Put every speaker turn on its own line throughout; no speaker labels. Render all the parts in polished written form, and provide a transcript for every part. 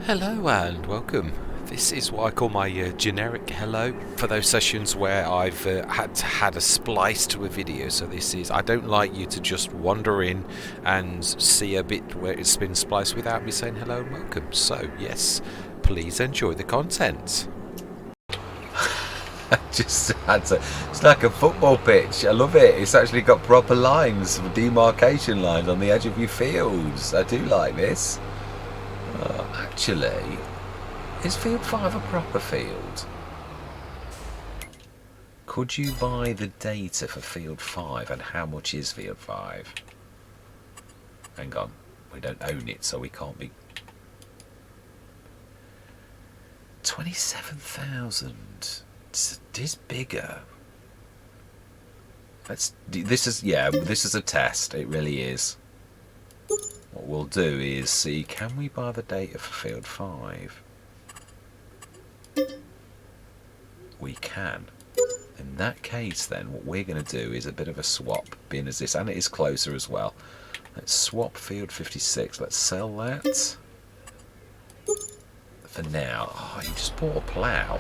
Hello and welcome. This is what I call my generic hello for those sessions where I've had a splice to a video. So this is, I don't like you to just wander in and see a bit where it's been spliced without me saying hello and welcome. So yes, please enjoy the content.
Just had to. It's like a football pitch. I love it. It's actually got proper lines, demarcation lines on the edge of your fields. I do like this. Actually, is Field 5 a proper field? Could you buy the data for Field 5, and how much is Field 5? Hang on, we don't own it, so we can't be... 27,000. It is bigger. This is a test. It really is. What we'll do is see, can we buy the data for Field 5? We can. In that case then, what we're going to do is a bit of a swap, being as this, and it is closer as well. Let's swap Field 56. Let's sell that. For now. Oh, you just bought a plough.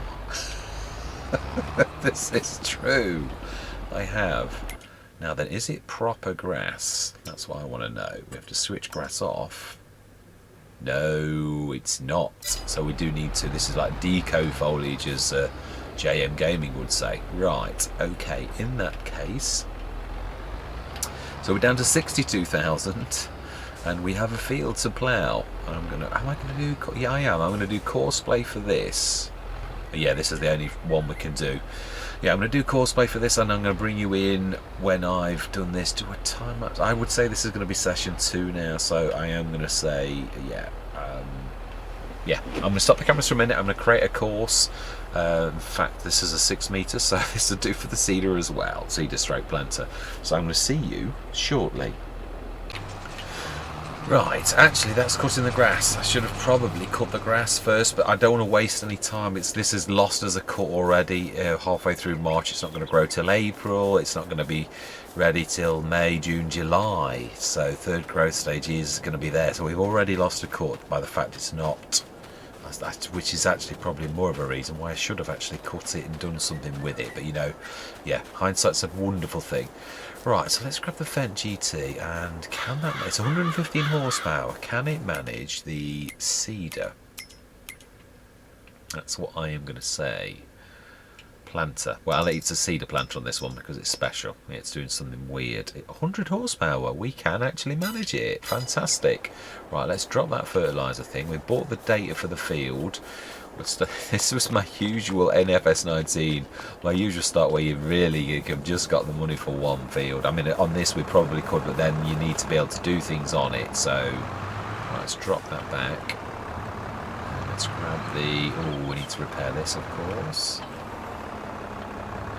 This is true. I have. Now then, is it proper grass? That's what I want to know. We have to switch grass off. No, it's not. So we do need to. This is like deco foliage, as JM Gaming would say. Right. Okay. In that case, so we're down to 62,000, and we have a field to plough. I'm gonna. Am I gonna do? Yeah, I am. I'm gonna do Courseplay for this. Yeah, this is the only one we can do. Yeah, I'm going to do Courseplay for this, and I'm going to bring you in when I've done this. Do a time lapse. I would say this is going to be session 2 now, so I am going to say, yeah. I'm going to stop the cameras for a minute. I'm going to create a course. In fact, this is a 6 metre, so this will do for the cedar as well, cedar stroke planter. So I'm going to see you shortly. Right, actually that's cutting the grass. I should have probably cut the grass first, but I don't want to waste any time. This is lost as a cut already. Halfway through March, it's not going to grow till April. It's not going to be ready till May, June, July. So third growth stage is going to be there. So we've already lost a cut by the fact it's not. Which is actually probably more of a reason why I should have actually cut it and done something with it. But you know, yeah, hindsight's a wonderful thing. Right, so let's grab the Fendt GT, and can that... It's 115 horsepower. Can it manage the cedar? That's what I am going to say. Planter. Well, it's a cedar planter on this one because it's special. It's doing something weird. 100 horsepower. We can actually manage it. Fantastic. Right, let's drop that fertiliser thing. We bought the data for the field. This was my usual NFS 19, my usual start where you've just got the money for one field. I mean, on this we probably could, but then you need to be able to do things on it. So right, let's drop that back. And let's grab the... Oh, we need to repair this, of course.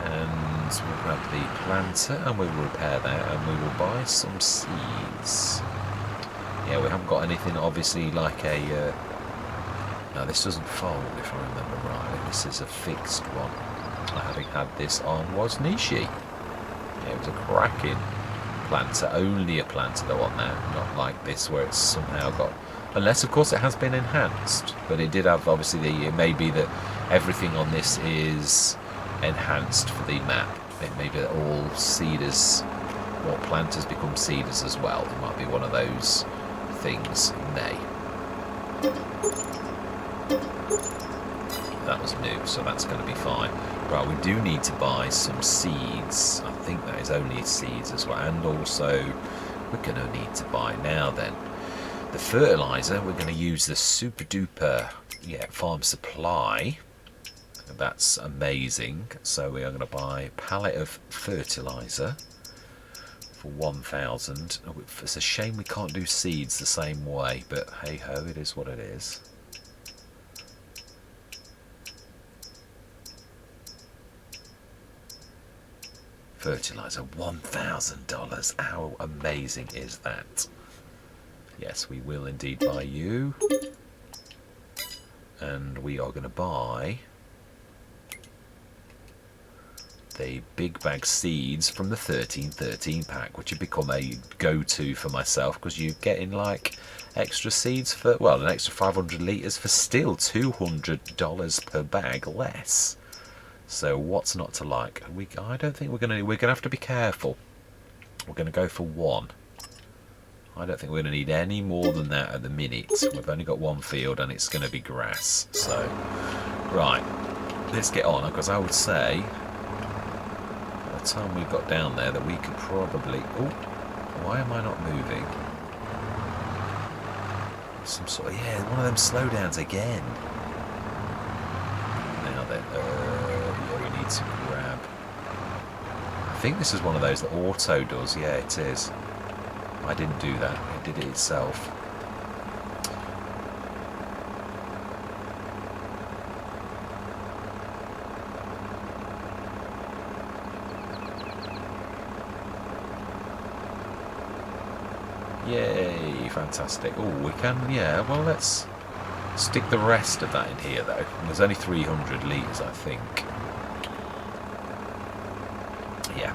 And we'll grab the planter and we will repair that, and we will buy some seeds. Yeah, we haven't got anything obviously like a... Now this doesn't fold if I remember right. This is a fixed one. Having had this on Wozniacki. Yeah, it was a cracking planter. Only a planter though on that. Not like this where it's somehow got... Unless of course it has been enhanced. But it did have obviously the... It may be that everything on this is enhanced for the map. It may be that all cedars or planters become cedars as well. It might be one of those things. It may. That was new, so that's going to be fine. Right, we do need to buy some seeds. I think that is only seeds as well. And also, we're going to need to buy now then the fertiliser. We're going to use the super duper farm supply. That's amazing. So we are going to buy a pallet of fertiliser for 1,000. It's a shame we can't do seeds the same way, but hey ho, it is what it is. Fertilizer, $1,000. How amazing is that? Yes, we will indeed buy you. And we are going to buy the big bag seeds from the 1313 pack, which have become a go-to for myself, because you're getting like extra seeds for, well, an extra 500 litres for still $200 per bag less. So what's not to like? I don't think we're gonna have to be careful. We're gonna go for one. I don't think we're gonna need any more than that at the minute. We've only got one field and it's gonna be grass. So right, let's get on, because I would say by the time we got down there that we could probably, oh, why am I not moving? Some sort of, yeah, one of them slowdowns again. Now then, yeah, we need to grab. I think this is one of those that auto does. Yeah, it is. I didn't do that. It did it itself. Yay, fantastic. Oh, we can, yeah, well, let's stick the rest of that in here, though. And there's only 300 litres, I think. Yeah,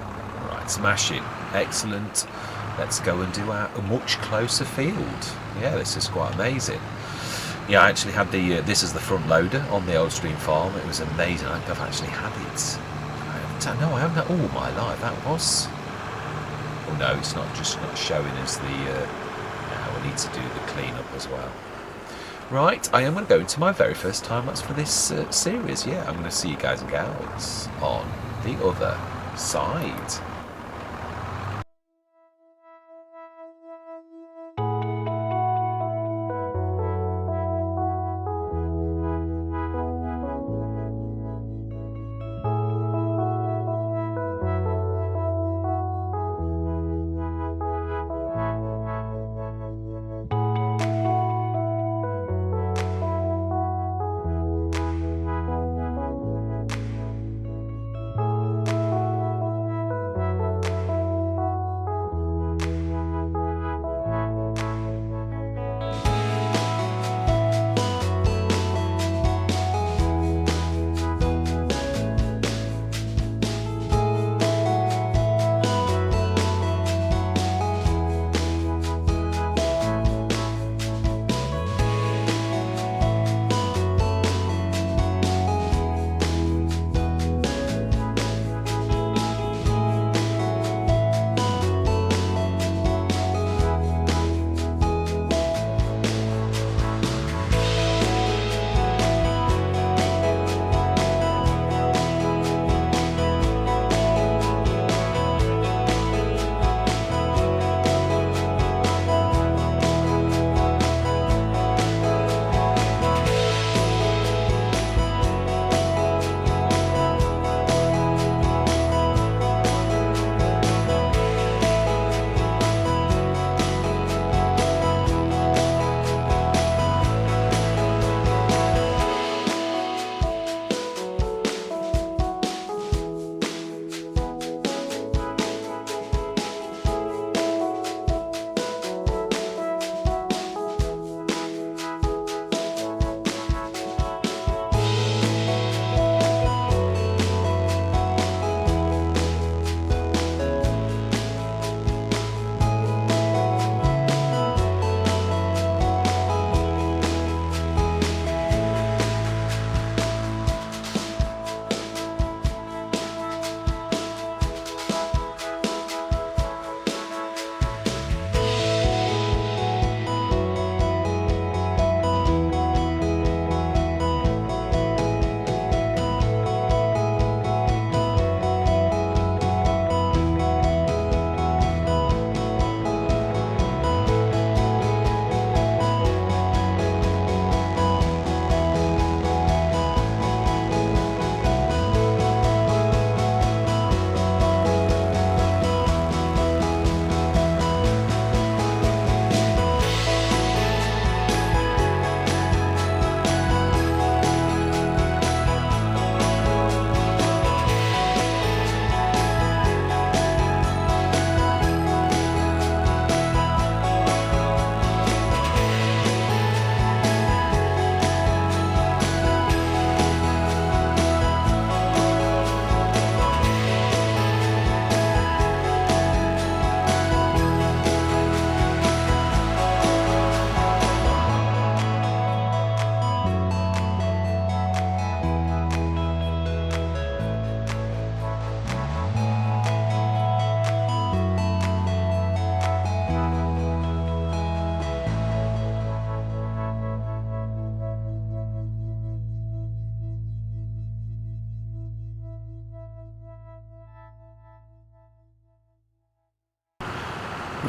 right, smash it. Excellent. Let's go and do a much closer field. Yeah, this is quite amazing. Yeah, I actually had the, this is the front loader on the Old Stream Farm. It was amazing. I think I've actually had it. No, I haven't had all my life. That was... Oh no, it's not just not showing us the... now we need to do the cleanup as well. Right, I am going to go into my very first time lapse for this series. Yeah, I'm going to see you guys and gals on the other side.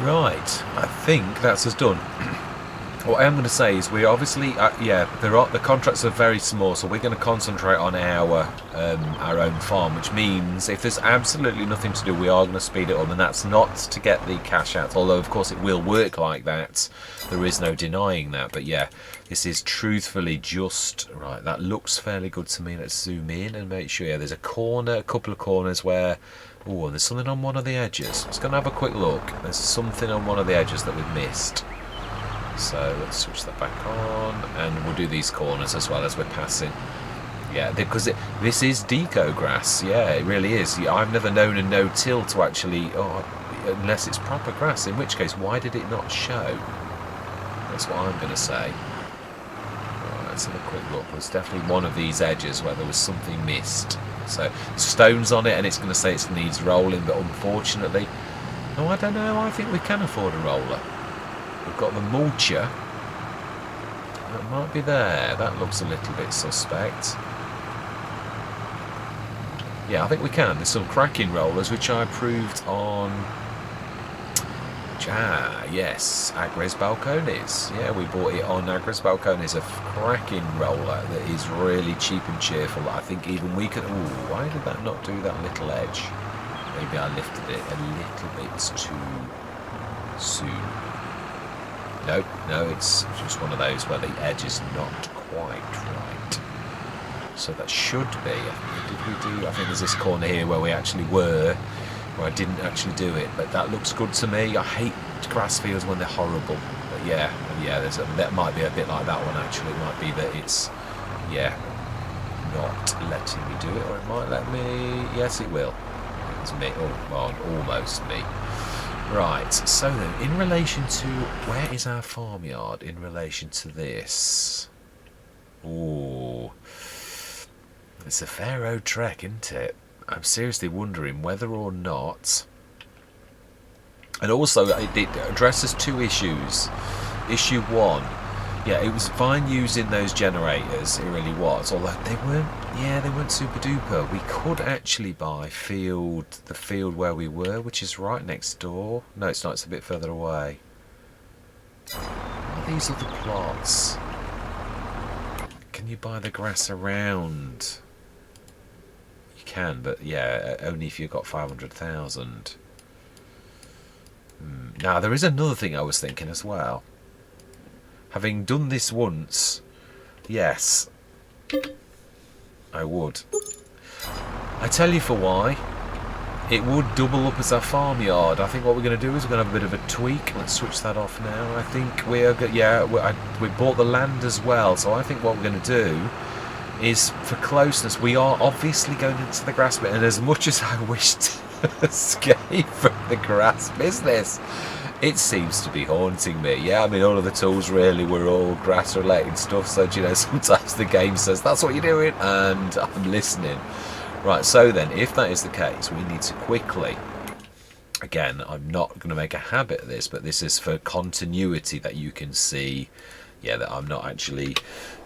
Right, I think that's us done. What I am going to say is we obviously, the contracts are very small, so we're going to concentrate on our own farm, which means if there's absolutely nothing to do, we are going to speed it up, and that's not to get the cash out, although of course it will work like that. There is no denying that, but yeah, this is truthfully just, right, that looks fairly good to me. Let's zoom in and make sure, yeah, there's a couple of corners where, oh, there's something on one of the edges. Let's go and have a quick look. There's something on one of the edges that we've missed. So let's switch that back on, and we'll do these corners as well as we're passing. Yeah, because this is deco grass. Yeah, it really is. I've never known a no-till to actually, unless it's proper grass, in which case, why did it not show? That's what I'm going to say. Right, let's have a quick look. There's definitely one of these edges where there was something missed. So stones on it, and it's going to say it needs rolling, but unfortunately, no, I don't know. I think we can afford a roller. We've got the mulcher. That might be there. That looks a little bit suspect. Yeah, I think we can. There's some cracking rollers, which I proved on... yes, Agres Balcones. Yeah, we bought it on Agres Balcones. A cracking roller that is really cheap and cheerful. I think even we could... Ooh, why did that not do that little edge? Maybe I lifted it a little bit too soon. No, it's just one of those where the edge is not quite right. So that should be. Did we do? I think there's this corner here where we actually were, where I didn't actually do it, but that looks good to me. I hate grass fields when they're horrible. But yeah, that might be a bit like that one actually. It might be that it's, not letting me do it, or it might let me. Yes, it will. It's me. Oh, well, almost me. Right, so then, in relation to, where is our farmyard in relation to this? Ooh, it's a fair old trek, isn't it? I'm seriously wondering whether or not, and also it addresses two issues. Issue one, yeah, it was fine using those generators, it really was, although they weren't super duper. We could actually buy the field where we were, which is right next door. No, it's not, it's a bit further away. What are these other plots? Can you buy the grass around? You can, but yeah, only if you've got 500,000. Now, there is another thing I was thinking as well. Having done this once, yes, I would. I tell you for why. It would double up as our farmyard. I think what we're going to do is we're going to have a bit of a tweak. Let's switch that off now. I think we bought the land as well, so I think what we're going to do is, for closeness, we are obviously going into the grass bit, and as much as I wish to escape from the grass business, it seems to be haunting me. Yeah, I mean, all of the tools really were all grass-related stuff, so, sometimes the game says, that's what you're doing, and I'm listening. Right, so then, if that is the case, we need to quickly... Again, I'm not going to make a habit of this, but this is for continuity, that you can see, that I'm not actually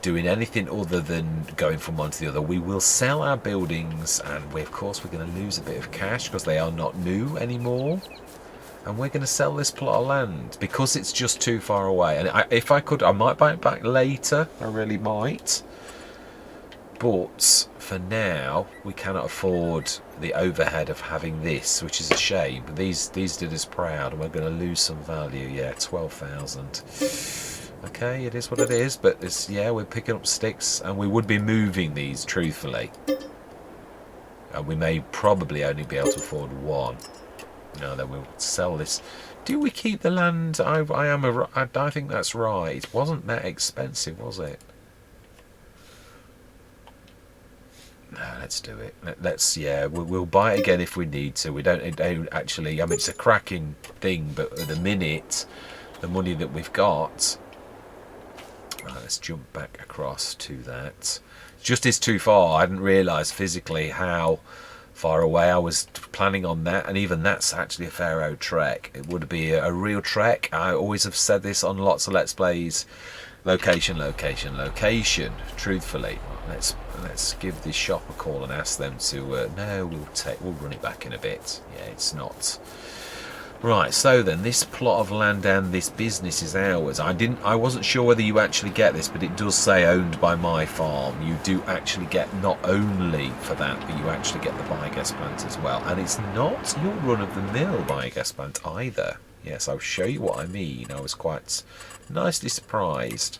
doing anything other than going from one to the other. We will sell our buildings, and of course we're going to lose a bit of cash because they are not new anymore. And we're going to sell this plot of land because it's just too far away. And if I could, I might buy it back later. I really might. But for now, we cannot afford the overhead of having this, which is a shame. These did us proud, and we're going to lose some value. Yeah, 12,000. Okay, it is what it is. But it's, we're picking up sticks, and we would be moving these, truthfully. And we may probably only be able to afford one. No, then we'll sell this. Do we keep the land? I think that's right. It wasn't that expensive, was it? No, let's do it. We'll buy it again if we need to. We don't actually. I mean, it's a cracking thing, but at the minute, the money that we've got. Right, let's jump back across to that. Just is too far. I hadn't realised physically how far away I was planning on that, and even that's actually a fair old trek. It would be a real trek. I always have said this on lots of Let's Plays. Location, location, location. Truthfully, let's give this shop a call and ask them to. No, we'll run it back in a bit. Yeah, it's not. Right, so then this plot of land and this business is ours. I wasn't sure whether you actually get this, but it does say owned by My Farm. You do actually get not only for that, but you actually get the biogas plant as well. And it's not your run-of-the-mill biogas plant either. Yes, I'll show you what I mean. I was quite nicely surprised.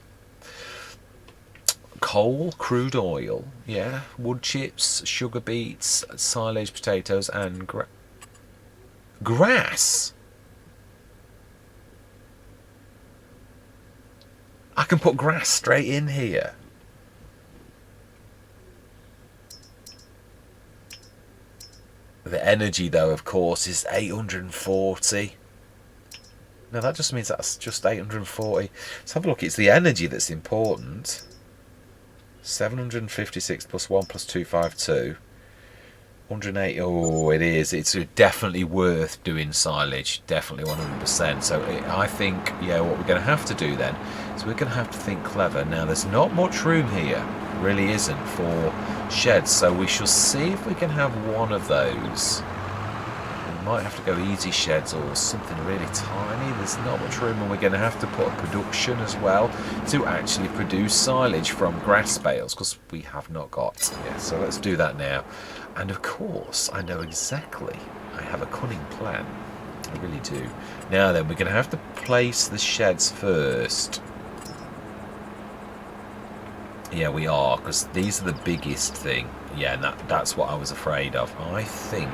Coal, crude oil, yeah, wood chips, sugar beets, silage potatoes, and grass. I can put grass straight in here. The energy, though, of course, is 840. No, that just means that's just 840. Let's have a look. It's the energy that's important. 756 plus 1 plus 252. 180. Oh, it is. It's definitely worth doing silage. Definitely 100%. So I think, yeah, what we're going to have to do then is we're going to have to think clever. Now, there's not much room here. Really isn't for sheds. So we shall see if we can have one of those. We might have to go easy sheds or something really tiny. There's not much room, and we're going to have to put a production as well to actually produce silage from grass bales, because we have not got. Yeah, so let's do that now. And of course, I know exactly. I have a cunning plan. I really do. Now then, we're going to have to place the sheds first. Yeah, we are, because these are the biggest thing. Yeah, and that's what I was afraid of. I think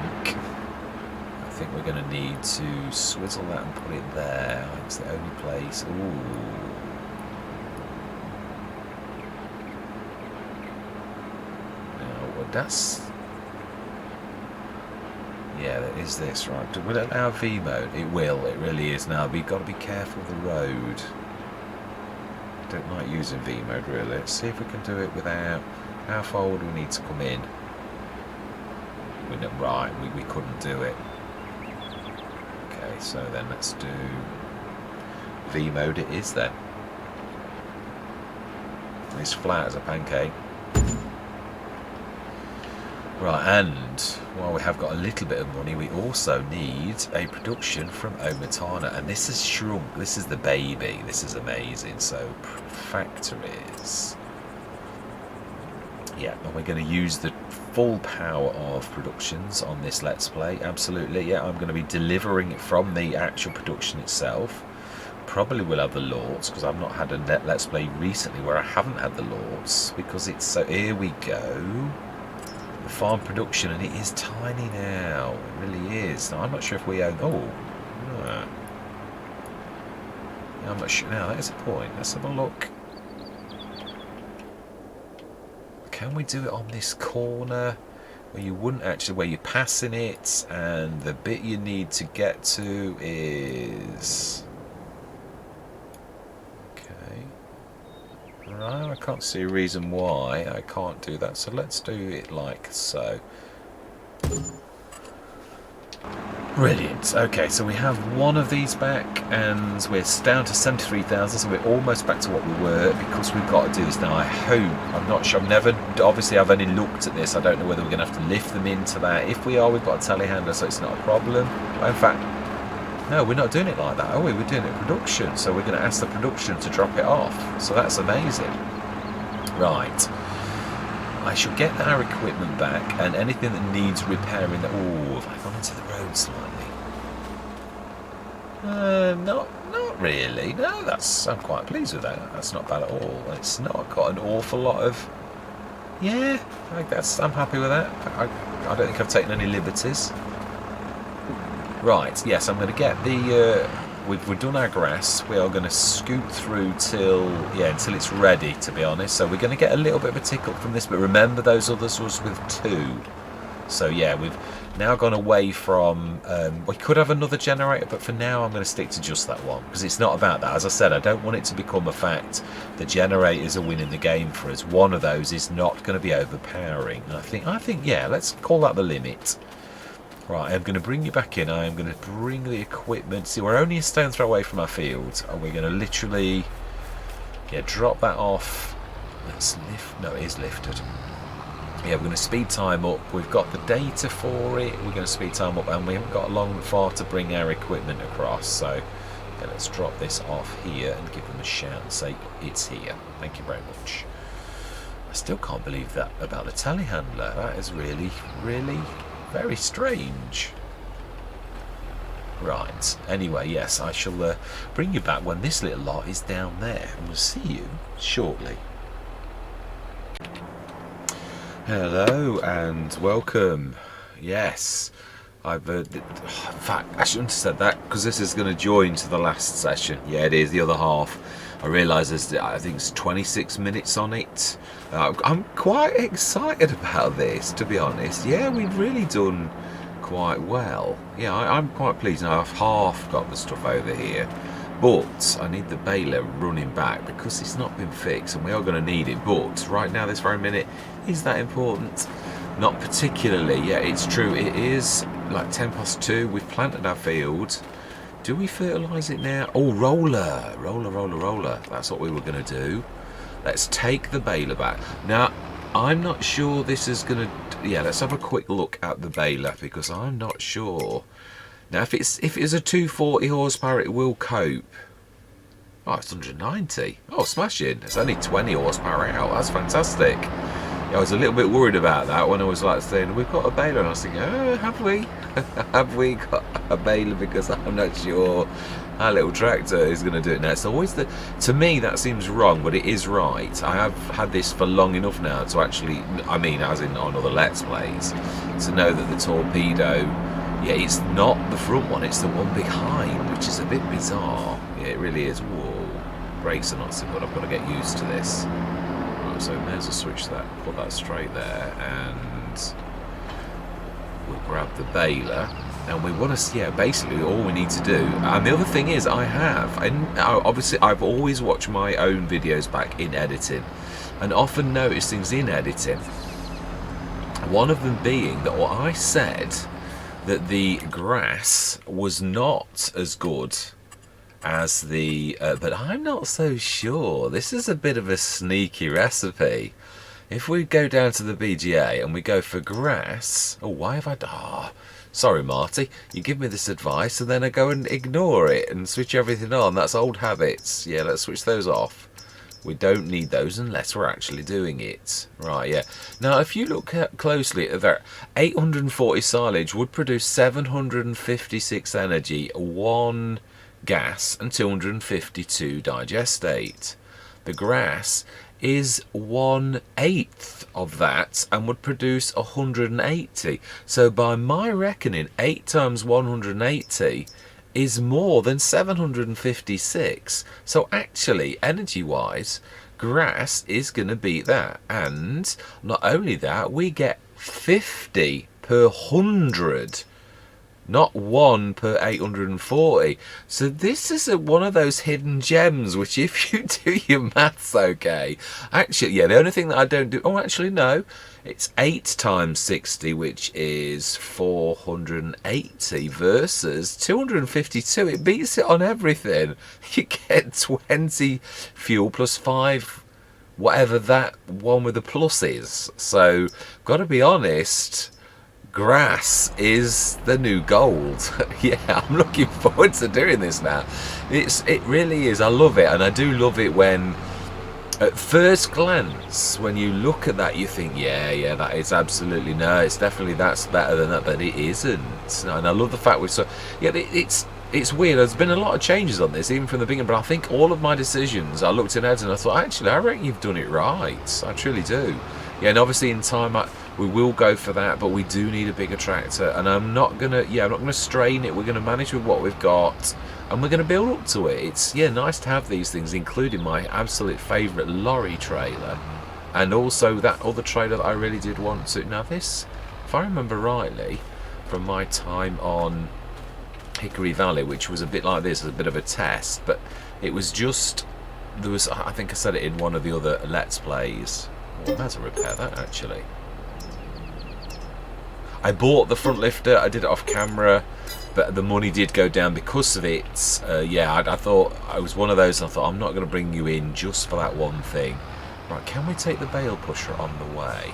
we're going to need to swizzle that and put it there. It's the only place. Ooh. Now, well, that's... Yeah, there is this, right? Will it allow V mode? It will, it really is. Now, we've got to be careful of the road. Don't like using V mode, really. Let's see if we can do it without... How far would we need to come in? Right, we couldn't do it. Okay, so then let's do V mode it is then. It's flat as a pancake. Right, and while we have got a little bit of money, we also need a production from Omatana, and this is shrunk. This is the baby. This is amazing. So factories. Yeah, and we're going to use the full power of productions on this Let's Play. Absolutely, yeah, I'm going to be delivering it from the actual production itself. Probably will have the Lords, because I've not had a Let's Play recently where I haven't had the Lords, because it's so... Here we go. The farm production, and it is tiny now. It really is. Now, I'm not sure if we own... Oh, no. I'm not sure. Now, that is a point. Let's have a look. Can we do it on this corner where you wouldn't actually, where you're passing it, and the bit you need to get to is... Okay. Right, I can't see a reason why I can't do that, so let's do it like so. Brilliant. Okay, so we have one of these back, and we're down to 73,000, so we're almost back to what we were, because we've got to do this now. I hope, I'm not sure, I've never, obviously I've only looked at this, I don't know whether we're going to have to lift them into that. If we are, we've got a telehandler, so it's not a problem. In fact, no, we're not doing it like that, are we? We're doing it production, so we're going to ask the production to drop it off, so that's amazing. Right. I shall get our equipment back, and anything that needs repairing. Oh, have I gone into the road slightly? Not really. No, I'm quite pleased with that. That's not bad at all. It's not got an awful lot of. Yeah, I'm happy with that. I don't think I've taken any liberties. Right. Yes, I'm going to get the. We've done our grass. We are going to scoot through until it's ready, to be honest. So we're going to get a little bit of a tick up from this, but remember those others was with 2. So yeah, we've now gone away from... we could have another generator, but for now I'm going to stick to just that one, because it's not about that. As I said, I don't want it to become a fact. The generators are winning the game for us. One of those is not going to be overpowering. And I think, yeah, let's call that the limit. Right, I'm going to bring you back in. I am going to bring the equipment. See, we're only a stone's throw away from our field, and we're going to literally, drop that off. Let's lift. No, it is lifted. Yeah, we're going to speed time up. We've got the data for it. We're going to speed time up, and we haven't got long far to bring our equipment across. So yeah, let's drop this off here and give them a shout and say it's here. Thank you very much. I still can't believe that about the telehandler. That is really, really very strange. Right, anyway, yes, I shall bring you back when this little lot is down there, and we'll see you shortly. Hello and welcome. Yes, I've in fact, I shouldn't have said that, because this is going to join to the last session. Yeah, it is the other half. I realise there's, I think it's 26 minutes on it. I'm quite excited about this, to be honest. Yeah, we've really done quite well. Yeah, I'm quite pleased. Now I've half got the stuff over here, but I need the baler running back because it's not been fixed, and we are going to need it. But right now, this very minute, is that important? Not particularly. Yeah, it's true. It is like 2:10. We've planted our field. Do we fertilise it now? Oh, roller. That's what we were going to do. Let's take the baler back. Now, I'm not sure this is going to... Yeah, let's have a quick look at the baler, because I'm not sure. Now, if it's a 240 horsepower, it will cope. Oh, it's 190. Oh, smashing. It's only 20 horsepower out. That's fantastic. Yeah, I was a little bit worried about that when I was like saying, we've got a baler. And I was thinking, oh, have we? Have we got a baler? Because I'm not sure our little tractor is going to do it now. It's always the... To me, that seems wrong, but it is right. I have had this for long enough now to actually... I mean, as in on other Let's Plays, to know that the torpedo... Yeah, it's not the front one, it's the one behind, which is a bit bizarre. Yeah, it really is. Whoa. Brakes are not so good. I've got to get used to this. Right, so may as well switch that, put that straight there, and we'll grab the baler. And we want to, yeah, basically all we need to do. And the other thing is, obviously I've always watched my own videos back in editing, and often notice things in editing. One of them being that what I said, that the grass was not as good as the... but I'm not so sure. This is a bit of a sneaky recipe. If we go down to the BGA and we go for grass... Oh, why have I... Ah, sorry, Marty. You give me this advice and then I go and ignore it and switch everything on. That's old habits. Yeah, let's switch those off. We don't need those unless we're actually doing it. Right, yeah. Now, if you look closely at that, 840 silage would produce 756 energy, 1 gas, and 252 digestate. The grass is 1/8 of that and would produce 180. So by my reckoning, 8 times 180 is more than 756. So actually, energy-wise, grass is going to beat that. And not only that, we get 50 per 100, not 1 per 840. So this is one of those hidden gems, which if you do your maths okay, actually, yeah, the only thing that I don't do... Oh, actually, no. It's 8 times 60, which is 480 versus 252. It beats it on everything. You get 20 fuel plus 5, whatever that one with the plus is. So, got to be honest, grass is the new gold. Yeah, I'm looking forward to doing this now. It really is. I love it, and I do love it when... At first glance, when you look at that, you think, yeah, that is absolutely, no, it's definitely, that's better than that, but it isn't. And I love the fact it's weird. There's been a lot of changes on this, even from the beginning, but I think all of my decisions, I looked at Ed and I thought, actually, I reckon you've done it right. I truly do. Yeah, and obviously in time, we will go for that, but we do need a bigger tractor, and I'm not gonna strain it. We're gonna manage with what we've got. And we're going to build up to it. It's, yeah, nice to have these things, including my absolute favourite lorry trailer. And also that other trailer that I really did want to... Now this, if I remember rightly, from my time on Hickory Valley, which was a bit like this, a bit of a test, but it was just... There was, I think I said it in one of the other Let's Plays. Well, that's a repair, that, actually. I bought the front lifter, I did it off camera, but the money did go down because of it. Yeah, I thought, I was one of those, I thought, I'm not going to bring you in just for that one thing. Right, can we take the bale pusher on the way?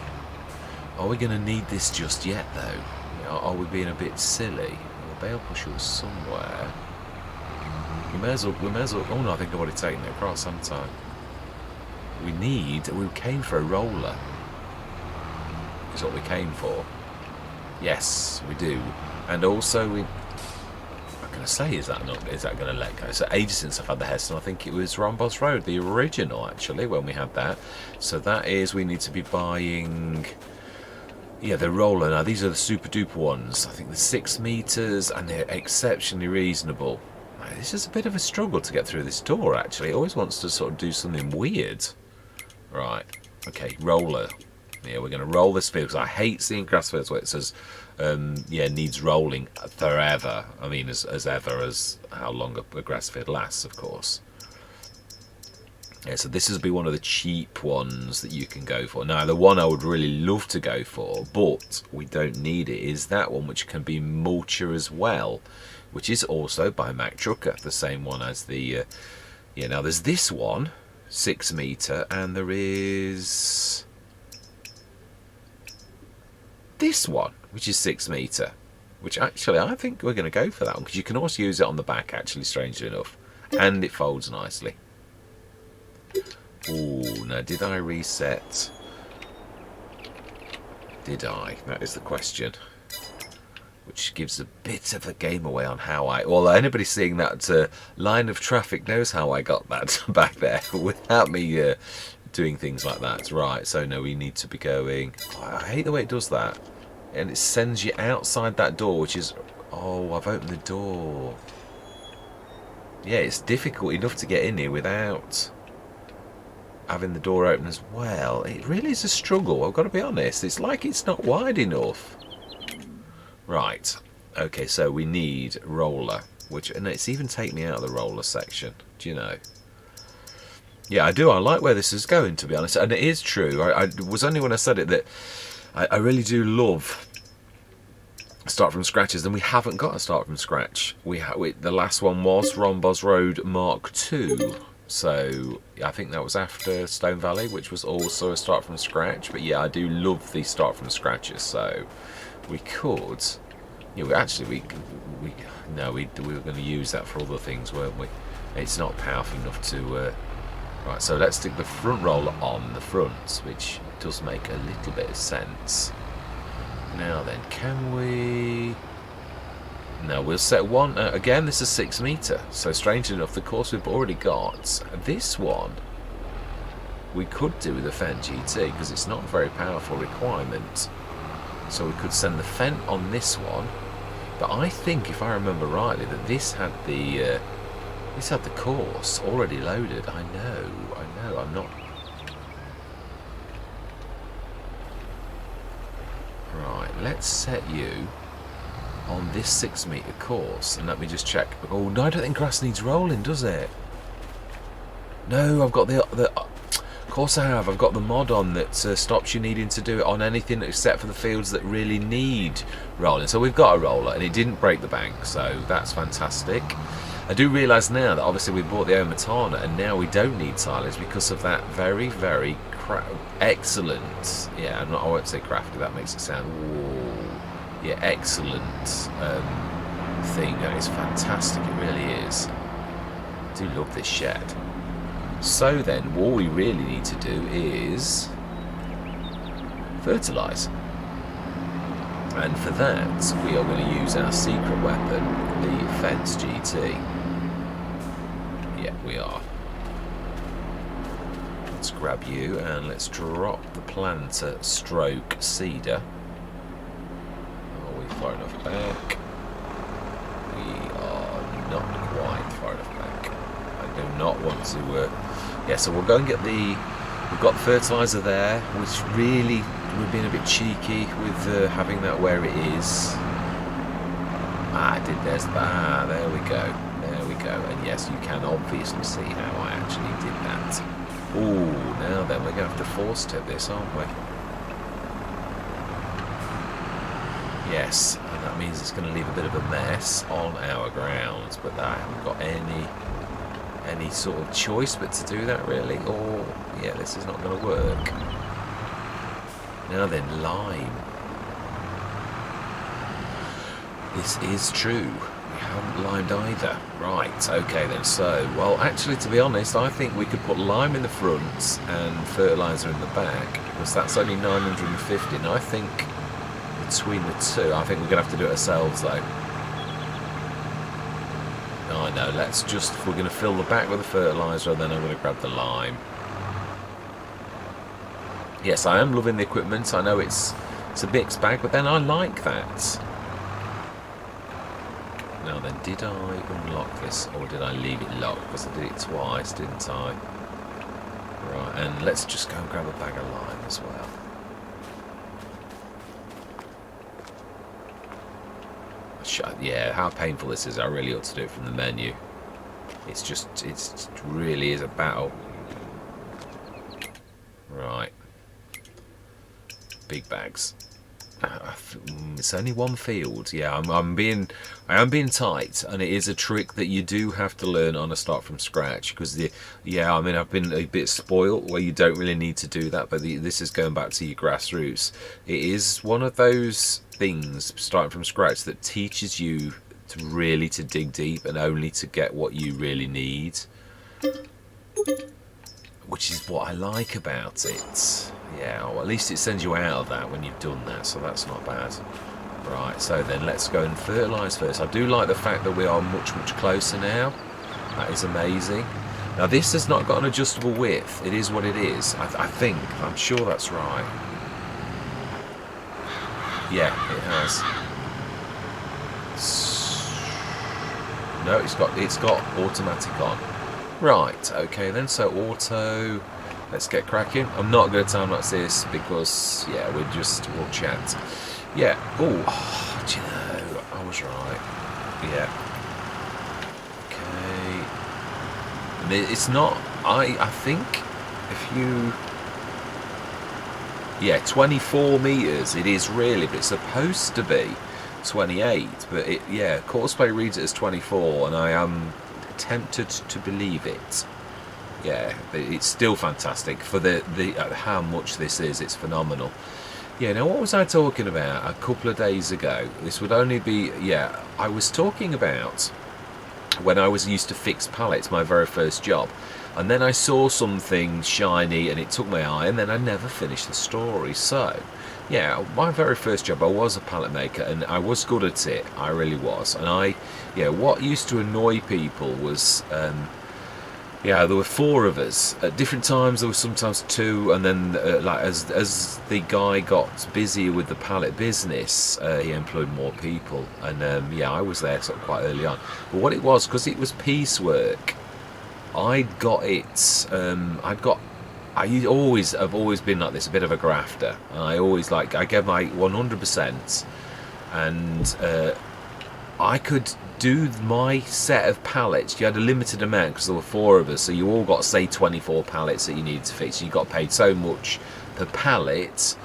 Are we going to need this just yet, though? Are we being a bit silly? The bale pusher was somewhere. We may as well. Oh no, I think I've already taken it across, haven't I? We came for a roller. Is what we came for. Yes, we do. And also we. What can I say? Is that going to let go? So ages since I've had the Heston. I think it was Rhombos Road, the original actually, when we had that. So that is, we need to be buying. Yeah, the roller. Now these are the super duper ones. I think they're 6 meters and they're exceptionally reasonable. This is a bit of a struggle to get through this door, actually. It always wants to sort of do something weird. Right. Okay, roller. Yeah, we're going to roll this field, because I hate seeing grass fields where it says, yeah, needs rolling forever. I mean, as ever as how long a grass field lasts, of course. Yeah, so this will be one of the cheap ones that you can go for. Now, the one I would really love to go for, but we don't need it, is that one, which can be mulcher as well, which is also by Mack Trucker, the same one as the... yeah, now there's this one, 6 meter, and there is this one, which is 6 meter, which actually I think we're going to go for that one, because you can also use it on the back, actually, strangely enough, and it folds nicely. Oh, now did I reset? Did I? That is the question. Which gives a bit of a game away on how I... Well, anybody seeing that line of traffic knows how I got that back there without me doing things like that. Right, so no, we need to be going... I hate the way it does that. And it sends you outside that door, which is... Oh, I've opened the door. Yeah, it's difficult enough to get in here without having the door open as well. It really is a struggle, I've got to be honest. It's like it's not wide enough. Right, okay, so we need roller, which, and it's even taken me out of the roller section, do you know? Yeah, I like where this is going, to be honest, and it is true. I was only when I said it that I really do love start from scratches, and we haven't got a start from scratch. The last one was Rhombos Road Mark II, so I think that was after Stone Valley, which was also a start from scratch, but yeah, I do love the start from scratches, so... We could, yeah. We were going to use that for other things, weren't we? It's not powerful enough to. Right, so let's stick the front roller on the front, which does make a little bit of sense. Now then, can we? No, we'll set one again. This is 6 meter, so strangely enough, the course we've already got. This one we could do with the Fendt GT because it's not a very powerful requirement. So we could send the Fendt on this one, but I think, if I remember rightly, that this had the course already loaded. I know, I'm not. Right, let's set you on this 6 meter course, and let me just check. Oh no, I don't think grass needs rolling, does it? No, I've got the. Of course I have. I've got the mod on that stops you needing to do it on anything except for the fields that really need rolling. So we've got a roller, and it didn't break the bank, so that's fantastic. I do realise now that obviously we bought the Omatana, and now we don't need silage because of that very, very excellent. Yeah, I won't say crafty. That makes it sound. Whoa, yeah, excellent thing. That is fantastic. It really is. I do love this shed. So then, what we really need to do is fertilise. And for that, we are going to use our secret weapon, the Fendt GT. Yeah, we are. Let's grab you and let's drop the planter stroke seeder. Are we far enough back? We are not quite far enough back. I do not want to... yeah, so we'll go and get the... We've got the fertiliser there, which really, we're being a bit cheeky with having that where it is. There we go. There we go. And yes, you can obviously see how I actually did that. Ooh, now then, we're going to have to force tip this, aren't we? Yes, and that means it's going to leave a bit of a mess on our grounds, but I haven't got any sort of choice but to do that, really. Or yeah, this is not going to work. Now then, lime. This is true. We haven't limed either. Right, okay then. So, well, actually, to be honest, I think we could put lime in the front and fertiliser in the back, because that's only 950. And I think between the two, I think we're going to have to do it ourselves, though. I know, let's just, we're going to fill the back with the fertiliser, and then I'm going to grab the lime. Yes, I am loving the equipment. I know it's a mixed bag, but then I like that. Now then, did I unlock this, or did I leave it locked? Because I did it twice, didn't I? Right, and let's just go and grab a bag of lime as well. Yeah, how painful this is. I really ought to do it from the menu. It's just, it really is a battle. Right. Big bags. It's only one field. Yeah, I am being tight, and it is a trick that you do have to learn on a start from scratch. Because I mean, I've been a bit spoilt where you don't really need to do that. But this is going back to your grassroots. It is one of those things starting from scratch that teaches you to really to dig deep and only to get what you really need, which is what I like about it. Yeah, well, at least it sends you out of that when you've done that, so that's not bad. Right, so then let's go and fertilise first. I do like the fact that we are much closer now. That is amazing. Now this has not got an adjustable width. It is what it is. I think. I'm sure that's right. Yeah, it has. No, it's got automatic on. Right, okay then, so auto. Let's get cracking. I'm not going to time-lapse this because, yeah, we'll chat. Yeah. Oh, do you know, I was right. Yeah. Okay. It's not, I think if you, yeah, 24 metres it is really, but it's supposed to be 28. But it, yeah, Courseplay reads it as 24, and I am tempted to believe it. Yeah, it's still fantastic for the how much this is. It's phenomenal. Yeah, now what was I talking about a couple of days ago? This would only be, yeah, I was talking about when I was used to fix pallets, my very first job. And then I saw something shiny and it took my eye, and then I never finished the story. So, yeah, my very first job, I was a pallet maker, and I was good at it. I really was. And yeah, what used to annoy people was, yeah, there were 4 of us. At different times, there were sometimes 2, and then like as the guy got busier with the pallet business, he employed more people. And yeah, I was there sort of quite early on. But what it was, because it was piecework, I'd got it. I've always been like this, a bit of a grafter. And I gave my 100%, and I could do my set of pallets. You had a limited amount because there were 4 of us, so you all got, say, 24 pallets that you needed to fix. You got paid so much per pallet,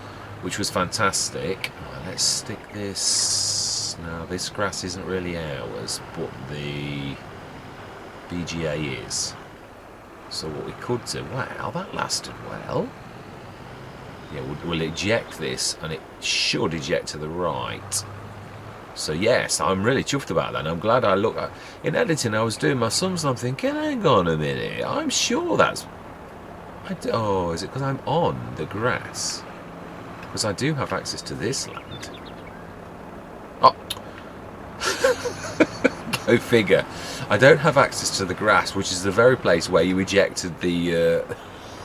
which was fantastic. Right, let's stick this. Now, this grass isn't really ours, but the BGA is. So what we could do, wow, that lasted well. Yeah, we'll eject this, and it should eject to the right. So yes, I'm really chuffed about that. And I'm glad I looked at, in editing, I was doing my sums and I'm thinking, hang on a minute, I'm sure that's, oh, is it because I'm on the grass? Because I do have access to this land. Oh, go figure. I don't have access to the grass, which is the very place where you ejected the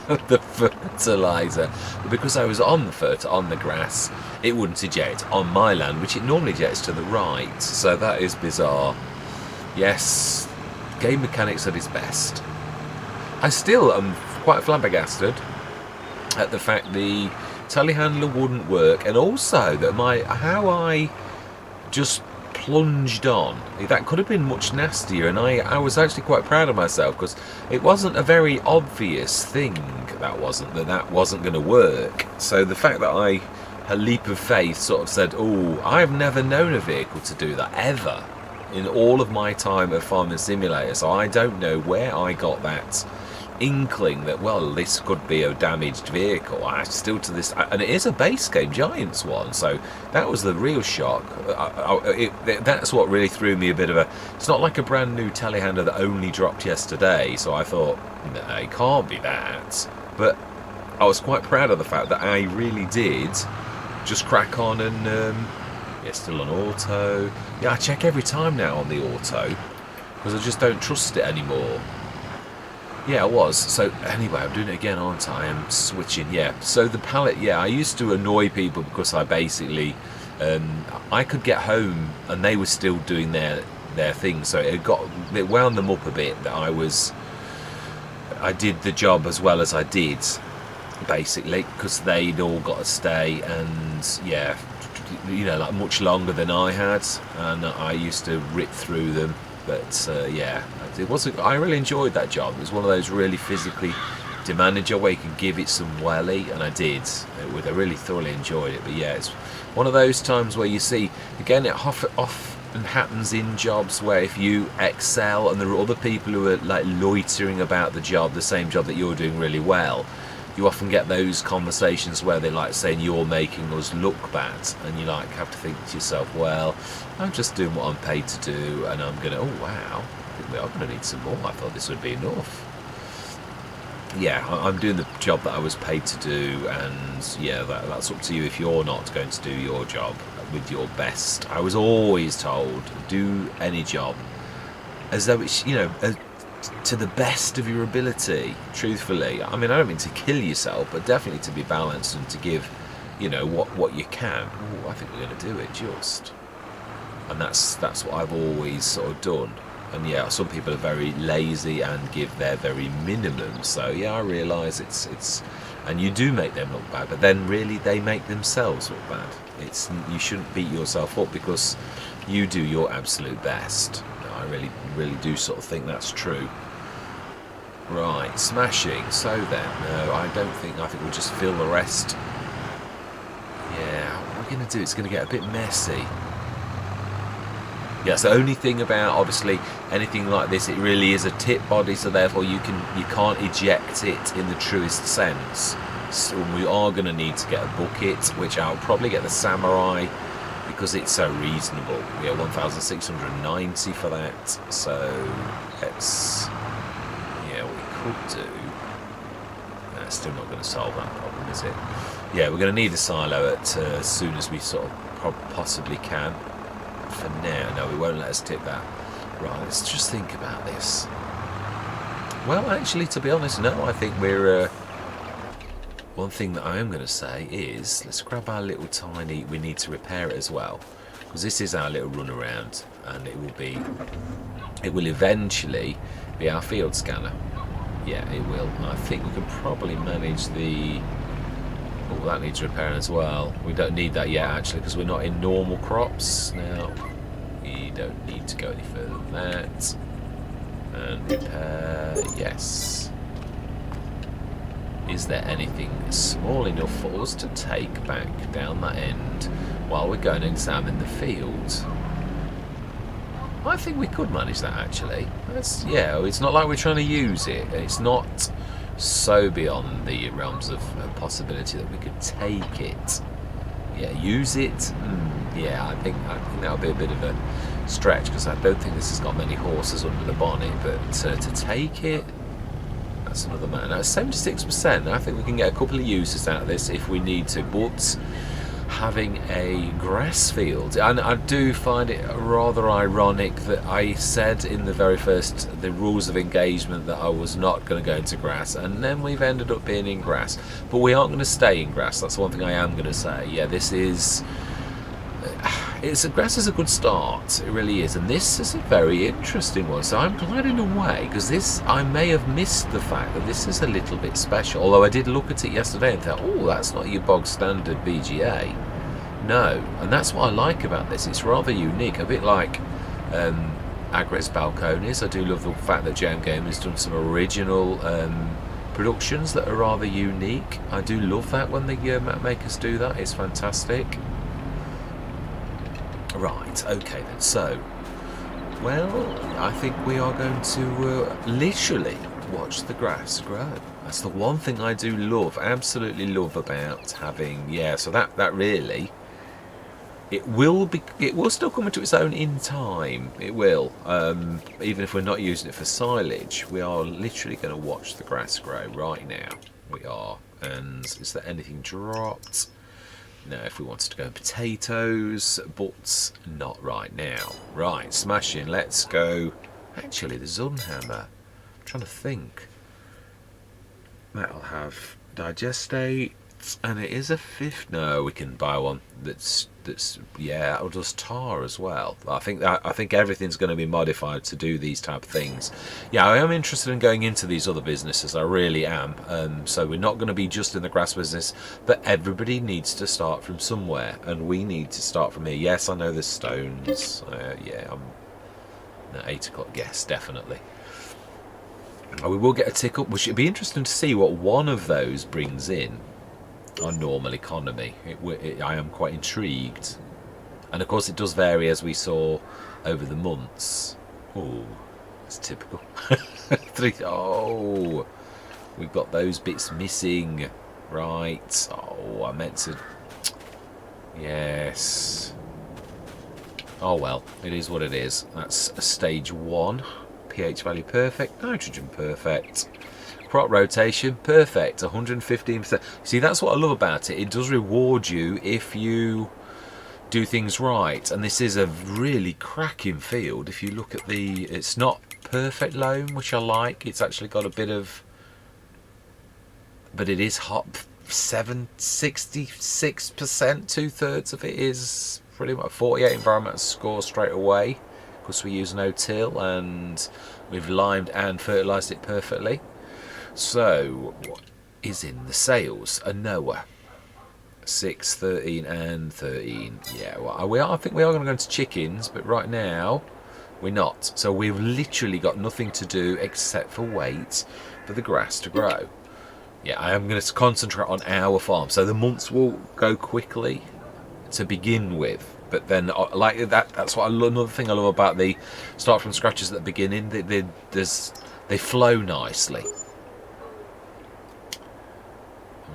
the fertilizer. But because I was on the grass, it wouldn't eject on my land, which it normally ejects to the right. So that is bizarre. Yes, game mechanics at its best. I still am quite flabbergasted at the fact the telehandler wouldn't work, and also that how I just plunged on. That could have been much nastier, and I was actually quite proud of myself, because it wasn't a very obvious thing that wasn't going to work. So the fact that a leap of faith sort of said, oh, I've never known a vehicle to do that ever in all of my time of Farming Simulator, so I don't know where I got that inkling that, well, this could be a damaged vehicle. I still to this, and it is a base game Giants one, so that was the real shock. That's what really threw me a bit of a. It's not like a brand new telehandler that only dropped yesterday, so I thought, no, it can't be that. But I was quite proud of the fact that I really did just crack on and still on auto. Yeah, I check every time now on the auto because I just don't trust it anymore. Yeah, I was. So anyway, I'm doing it again, aren't I? I'm switching. Yeah. So the pallet. Yeah, I used to annoy people because I basically, I could get home and they were still doing their thing. So it wound them up a bit that I did the job as well as I did, basically, because they'd all got to stay and yeah, like much longer than I had, and I used to rip through them. But yeah, it wasn't. I really enjoyed that job. It was one of those really physically demanding job where you could give it some welly, and I did. I really thoroughly enjoyed it. But yeah, it's one of those times where you see, again, it often happens in jobs where if you excel and there are other people who are like loitering about the job, the same job that you're doing really well, you often get those conversations where they're like saying you're making us look bad, and you like have to think to yourself, well, I'm just doing what I'm paid to do, and I'm gonna, oh wow, I'm gonna need some more. I thought this would be enough. Yeah, I'm doing the job that I was paid to do, and yeah, that's up to you if you're not going to do your job with your best. I was always told, do any job as though it's, to the best of your ability, truthfully. I mean, I don't mean to kill yourself, but definitely to be balanced and to give, what you can. Ooh, I think we're going to do it just. And that's what I've always sort of done. And yeah, some people are very lazy and give their very minimum. So yeah, I realise it's, and you do make them look bad, but then really they make themselves look bad. You shouldn't beat yourself up because you do your absolute best. I really, really do sort of think that's true. Right, smashing. So then, no, I think we'll just fill the rest. Yeah, what we're going to do, it's going to get a bit messy. Yeah, so the only thing about, obviously, anything like this, it really is a tip body, so therefore you can't eject it in the truest sense. So we are going to need to get a bucket, which I'll probably get the Samurai, because it's so reasonable. We get 1,690 for that, so let's, yeah, we could do. That's still not going to solve that problem, is it? Yeah, we're going to need a silo as soon as we sort of possibly can. For now, no, we won't let us tip that. Right, let's just think about this. Well, actually, to be honest, no, I think we're. One thing that I am going to say is, let's grab our little tiny, we need to repair it as well, because this is our little run around, and it will eventually be our field scanner. Yeah, it will. And I think we can probably manage the, oh, that needs repairing as well. We don't need that yet, actually, because we're not in normal crops. Now, we don't need to go any further than that. And repair, yes. Is there anything small enough for us to take back down that end while we're going to examine the field? I think we could manage that, actually. Yeah, it's not like we're trying to use it. It's not so beyond the realms of possibility that we could take it. Yeah, use it? Yeah, I think that would be a bit of a stretch, because I don't think this has got many horses under the bonnet, but to take it, that's another matter. Now, 76%, I think we can get a couple of uses out of this if we need to, but having a grass field, and I do find it rather ironic that I said in the very first, the rules of engagement, that I was not going to go into grass, and then we've ended up being in grass. But we aren't going to stay in grass, that's one thing I am going to say. Yeah, this is, grass is a good start, it really is, and this is a very interesting one, so I'm glad in a way, because this, I may have missed the fact that this is a little bit special, although I did look at it yesterday and thought, oh, that's not your bog standard BGA. No, and that's what I like about this, it's rather unique, a bit like Agres Balcones. I do love the fact that JM Game has done some original productions that are rather unique. I do love that when the map makers do that, it's fantastic. Right, okay then, so, well, I think we are going to literally watch the grass grow. That's the one thing I do love, absolutely love about having, yeah, so that really, it will still come into its own in time. It will, even if we're not using it for silage. We are literally going to watch the grass grow right now. We are. And is there anything dropped? No, if we wanted to go potatoes, but not right now. Right, smashing. Let's go. Actually, the Zunhammer. I'm trying to think. That'll have digestate, and it is a fifth. No, we can buy one that's yeah, it does tar as well. I think everything's going to be modified to do these type of things. Yeah, I am interested in going into these other businesses. I really am. So we're not going to be just in the grass business, but everybody needs to start from somewhere, and we need to start from here. Yes, I know there's stones. Yeah, I'm at 8 o'clock. Yes, definitely. We will get a tick up, which it'd be interesting to see what one of those brings in on normal economy. I am quite intrigued, and of course it does vary as we saw over the months. Oh, it's typical. Oh, we've got those bits missing. Right. Oh, I meant to. Yes. Oh well, it is what it is. That's stage 1. pH value perfect, nitrogen perfect, crop rotation perfect, 115%. See, that's what I love about it. It does reward you if you do things right, and this is a really cracking field. If you look at it's not perfect loam, which I like. It's actually got a bit of, but it is hot. 66%, 2/3 of it is pretty much 48 environmental score straight away. Because we use no-till and we've limed and fertilised it perfectly. So, what is in the sales? A Noah. 6, 13 and 13. Yeah, well, I think we are going to go into chickens, but right now we're not. So we've literally got nothing to do except for wait for the grass to grow. Yeah, I am going to concentrate on our farm. So the months will go quickly to begin with. But then, like that's what another thing I love about the start from scratches at the beginning. They flow nicely.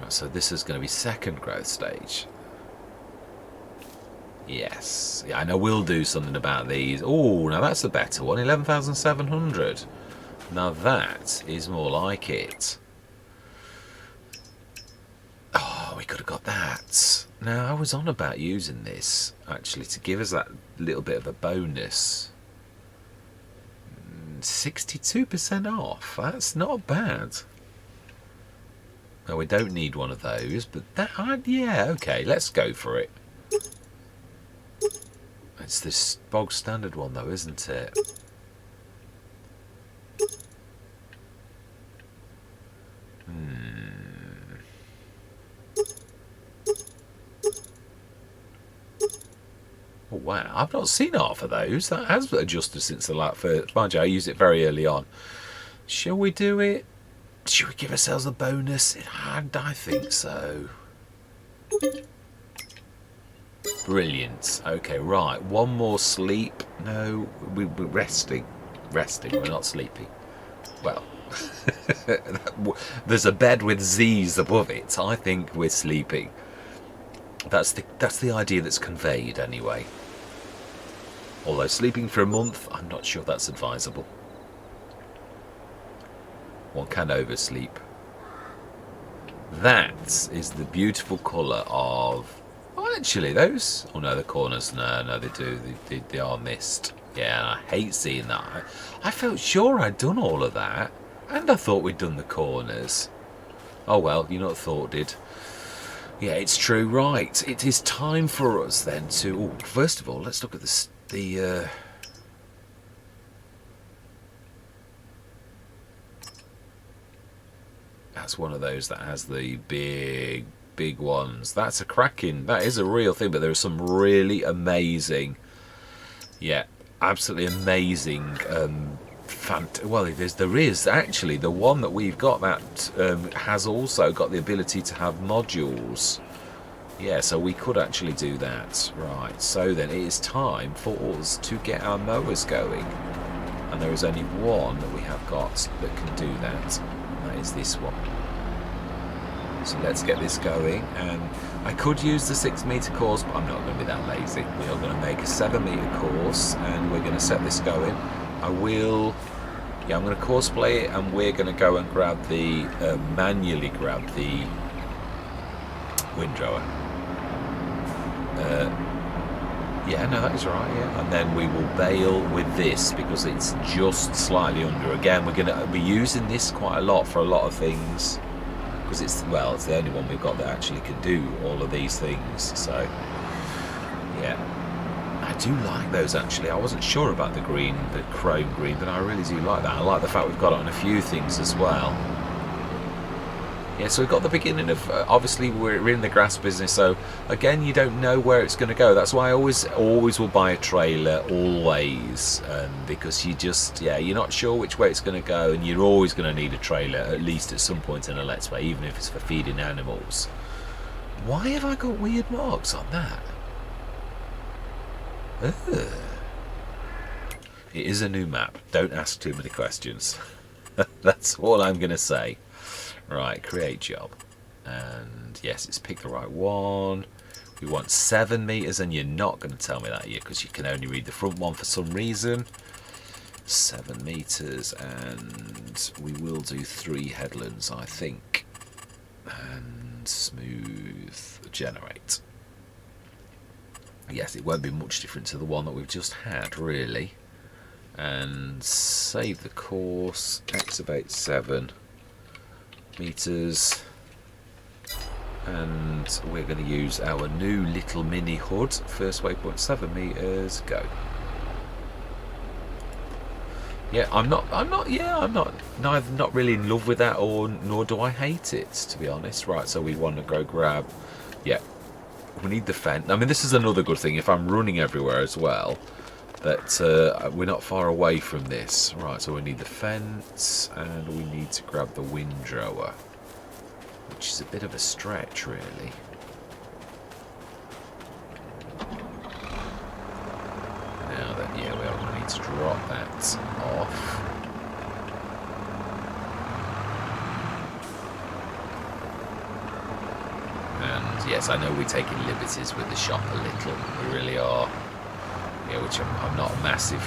Right, so this is going to be second growth stage. Yes, yeah, I know we'll do something about these. Oh, now that's a better one. 11,700. Now that is more like it. Oh, we could have got that. Now, I was on about using this, actually, to give us that little bit of a bonus. 62% off. That's not bad. No, we don't need one of those, but that, yeah, okay, let's go for it. It's this bog standard one, though, isn't it? Oh, wow, I've not seen half of those. That has adjusted since the last first. Mind you, I used it very early on. Shall we do it? Shall we give ourselves a bonus? I think so. Brilliant. Okay, right. One more sleep. No, we're resting. Resting. We're not sleeping. Well, there's a bed with Z's above it. I think we're sleeping. That's the idea that's conveyed anyway. Although sleeping for a month, I'm not sure that's advisable. One can oversleep. That is the beautiful colour of... Oh, actually, those... Oh, no, the corners. No, they do. They are missed. Yeah, I hate seeing that. I felt sure I'd done all of that. And I thought we'd done the corners. Oh, well, you know what thought did. Yeah, it's true. Right, it is time for us then to... Oh, first of all, let's look at That's one of those that has the big ones. That's a cracking... That is a real thing, but there are some really amazing... Yeah, absolutely amazing... Well, there is actually the one that we've got that has also got the ability to have modules. Yeah, so we could actually do that. Right, so then it is time for us to get our mowers going. And and there is only one that we have got that can do that, and that is this one. So let's get this going, and I could use the 6 metre course, but I'm not going to be that lazy. We are going to make a 7 metre course, and we're going to set this going. I'm going to course play it, and we're going to go and grab the manually grab the windrower. Yeah, no, that is right, yeah. And then we will bail with this because it's just slightly under. Again, we're going to be using this quite a lot for a lot of things because it's the only one we've got that actually can do all of these things. So, yeah. I do like those, actually. I wasn't sure about the green, the chrome green, but I really do like that. I like the fact we've got it on a few things as well. Yeah, so we've got the beginning of, obviously we're in the grass business, so again, you don't know where it's going to go. That's why I always will buy a trailer, always, because you just, yeah, you're not sure which way it's going to go, and you're always going to need a trailer, at least at some point in a Let's Play, even if it's for feeding animals. Why have I got weird marks on that? Ugh. It is a new map. Don't ask too many questions. That's all I'm going to say. Right, create job. And yes, it's picked the right one. We want 7 meters, and you're not going to tell me that yet because you can only read the front one for some reason. 7 meters, and we will do 3 headlands, I think. And smooth generate. Yes, it won't be much different to the one that we've just had, really. And save the course, activate 7 meters, and we're going to use our new little mini hood. First waypoint 7 meters, go. Yeah, I'm not neither not really in love with that, or nor do I hate it, to be honest. Right, so we want to go grab, yeah, we need the fence. I mean, this is another good thing if I'm running everywhere as well, that we're not far away from this. Right, so we need the fence, and we need to grab the windrower, which is a bit of a stretch, really. Now that, yeah, we are going to need to drop that off. And yes, I know we're taking liberties with the shop a little. We really are. Yeah, which I'm not massive.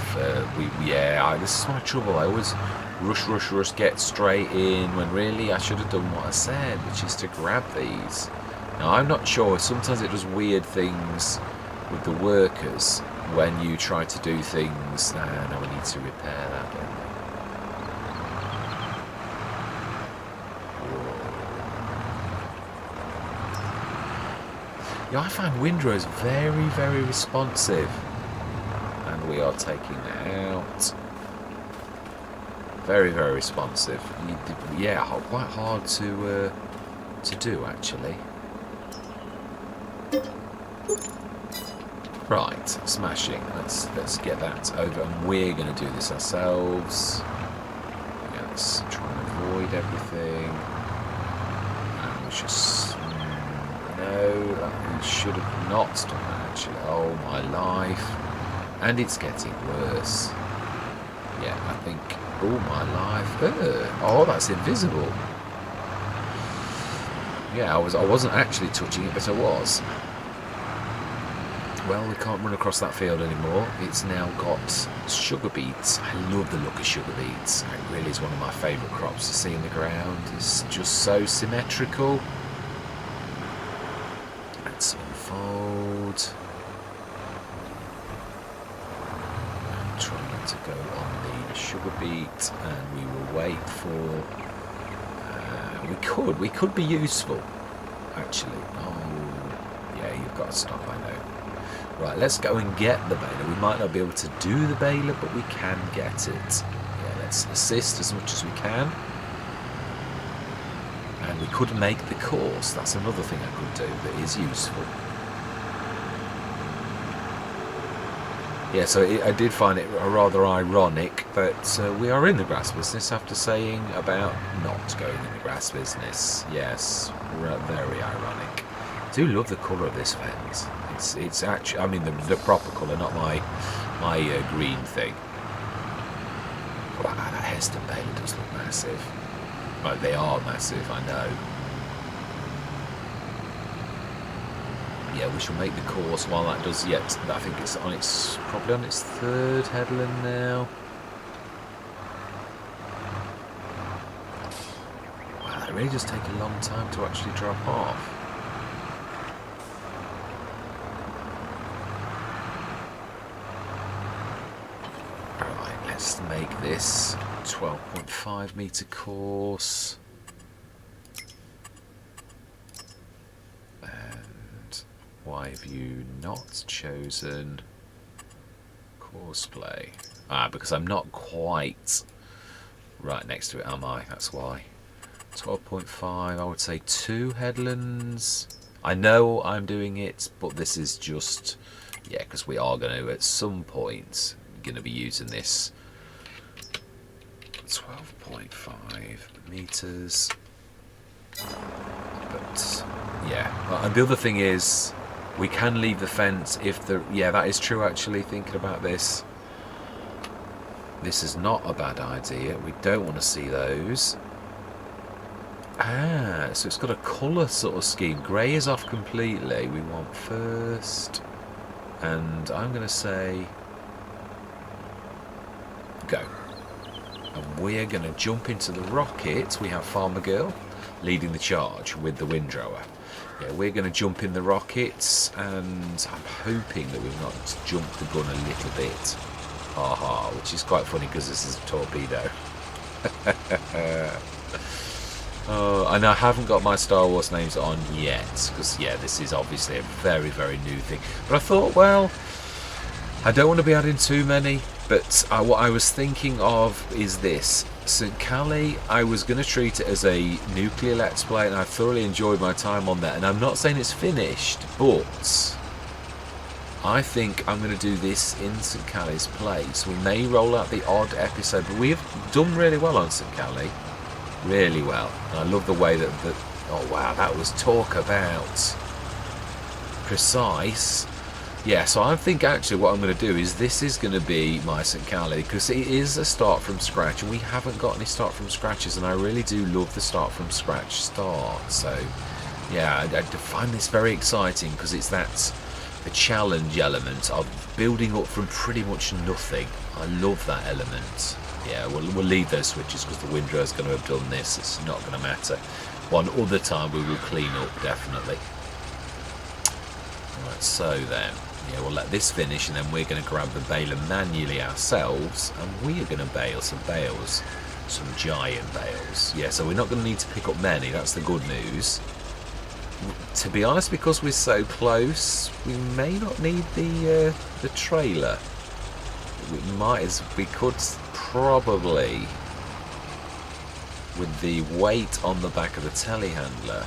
This is my trouble. I always rush, get straight in when really I should have done what I said, which is to grab these. Now, I'm not sure. Sometimes it does weird things with the workers when you try to do things. Now we need to repair that, don't we? Yeah, I find windrows very, very responsive. And we are taking that out. Very, very responsive. Yeah, quite hard to do, actually. Right, smashing. Let's get that over, and we're going to do this ourselves. Yeah, let's try and avoid everything. And we just no, we should have not done that, actually. Oh my life. And it's getting worse. Yeah, I think. Oh my life. Oh, that's invisible. Yeah, I wasn't actually touching it, but I was. Well, we can't run across that field anymore. It's now got sugar beets. I love the look of sugar beets. It really is one of my favourite crops to see in the ground. It's just so symmetrical. Let's unfold. And try not to go on the sugar beet, and we will wait for... we could be useful, actually. Oh, yeah, you've got to stop, I know. Right, let's go and get the baler. We might not be able to do the baler, but we can get it. Yeah, let's assist as much as we can. And we could make the course. That's another thing I could do that is useful. Yeah, so I did find it rather ironic that we are in the grass business after saying about not going in the grass business. Yes, very ironic. I do love the colour of this fence. It's actually, I mean, the proper colour, not my green thing. Western Bailey does look massive. Right, they are massive, I know. Yeah, we shall make the course while that does yet. I think it's on its probably on its third headland now. Wow, it really does take a long time to actually drop off. Right, let's make this 12.5 metre course. Why have you not chosen courseplay? Because I'm not quite right next to it, am I? That's why. 12.5, I would say 2 headlands. I know I'm doing it, but this is just, yeah, because we are going to, at some point, going to be using this. 12.5 metres. But, yeah. And the other thing is, we can leave the fence if the... Yeah, that is true, actually, thinking about this. This is not a bad idea. We don't want to see those. So it's got a colour sort of scheme. Grey is off completely. We want first. And I'm going to say... Go. And we're going to jump into the rocket. We have Farmer Girl leading the charge with the Windrower. Yeah, we're going to jump in the rockets, and I'm hoping that we've not jumped the gun a little bit. Haha, which is quite funny because this is a torpedo. Oh, and I haven't got my Star Wars names on yet, because, yeah, this is obviously a very, very new thing. But I thought, well, I don't want to be adding too many, but what I was thinking of is this. St. Calais, I was going to treat it as a nuclear Let's Play, and I thoroughly enjoyed my time on that. And I'm not saying it's finished, but I think I'm going to do this in St. Calais' place. We may roll out the odd episode, but we've done really well on St. Calais. Really well. And I love the way that... Oh, wow, that was talk about precise. Yeah, so I think actually what I'm going to do is this is going to be my St. Calais, because it is a start from scratch, and we haven't got any start from scratches, and I really do love the start from scratch start. So, yeah, I find this very exciting, because it's the challenge element of building up from pretty much nothing. I love that element. Yeah, we'll leave those switches, because the Windrower is going to have done this. It's not going to matter. One other time we will clean up, definitely. Right, so then... Yeah, we'll let this finish, and then we're going to grab the baler manually ourselves, and we are going to bale some bales, some giant bales. Yeah, so we're not going to need to pick up many. That's the good news. To be honest, because we're so close, we may not need the trailer. We could probably, with the weight on the back of the telehandler.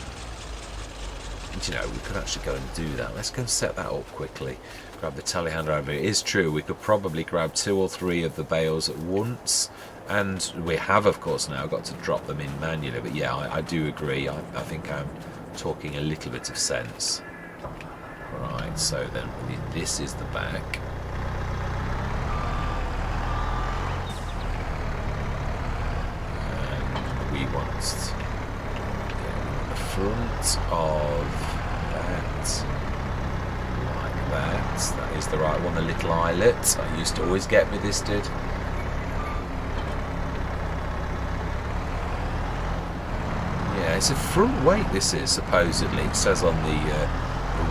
You know, we could actually go and do that. Let's go and set that up quickly. Grab the telehandler over. It is true, we could probably grab 2 or 3 of the bales at once, and we have, of course, now got to drop them in manually. But yeah, I do agree. I think I'm talking a little bit of sense. Right, so then this is the back. And we want the front of that, like that. That is the right one, the little eyelet. I used to always get me, this did. Yeah, it's a front weight, this is, supposedly. It says on the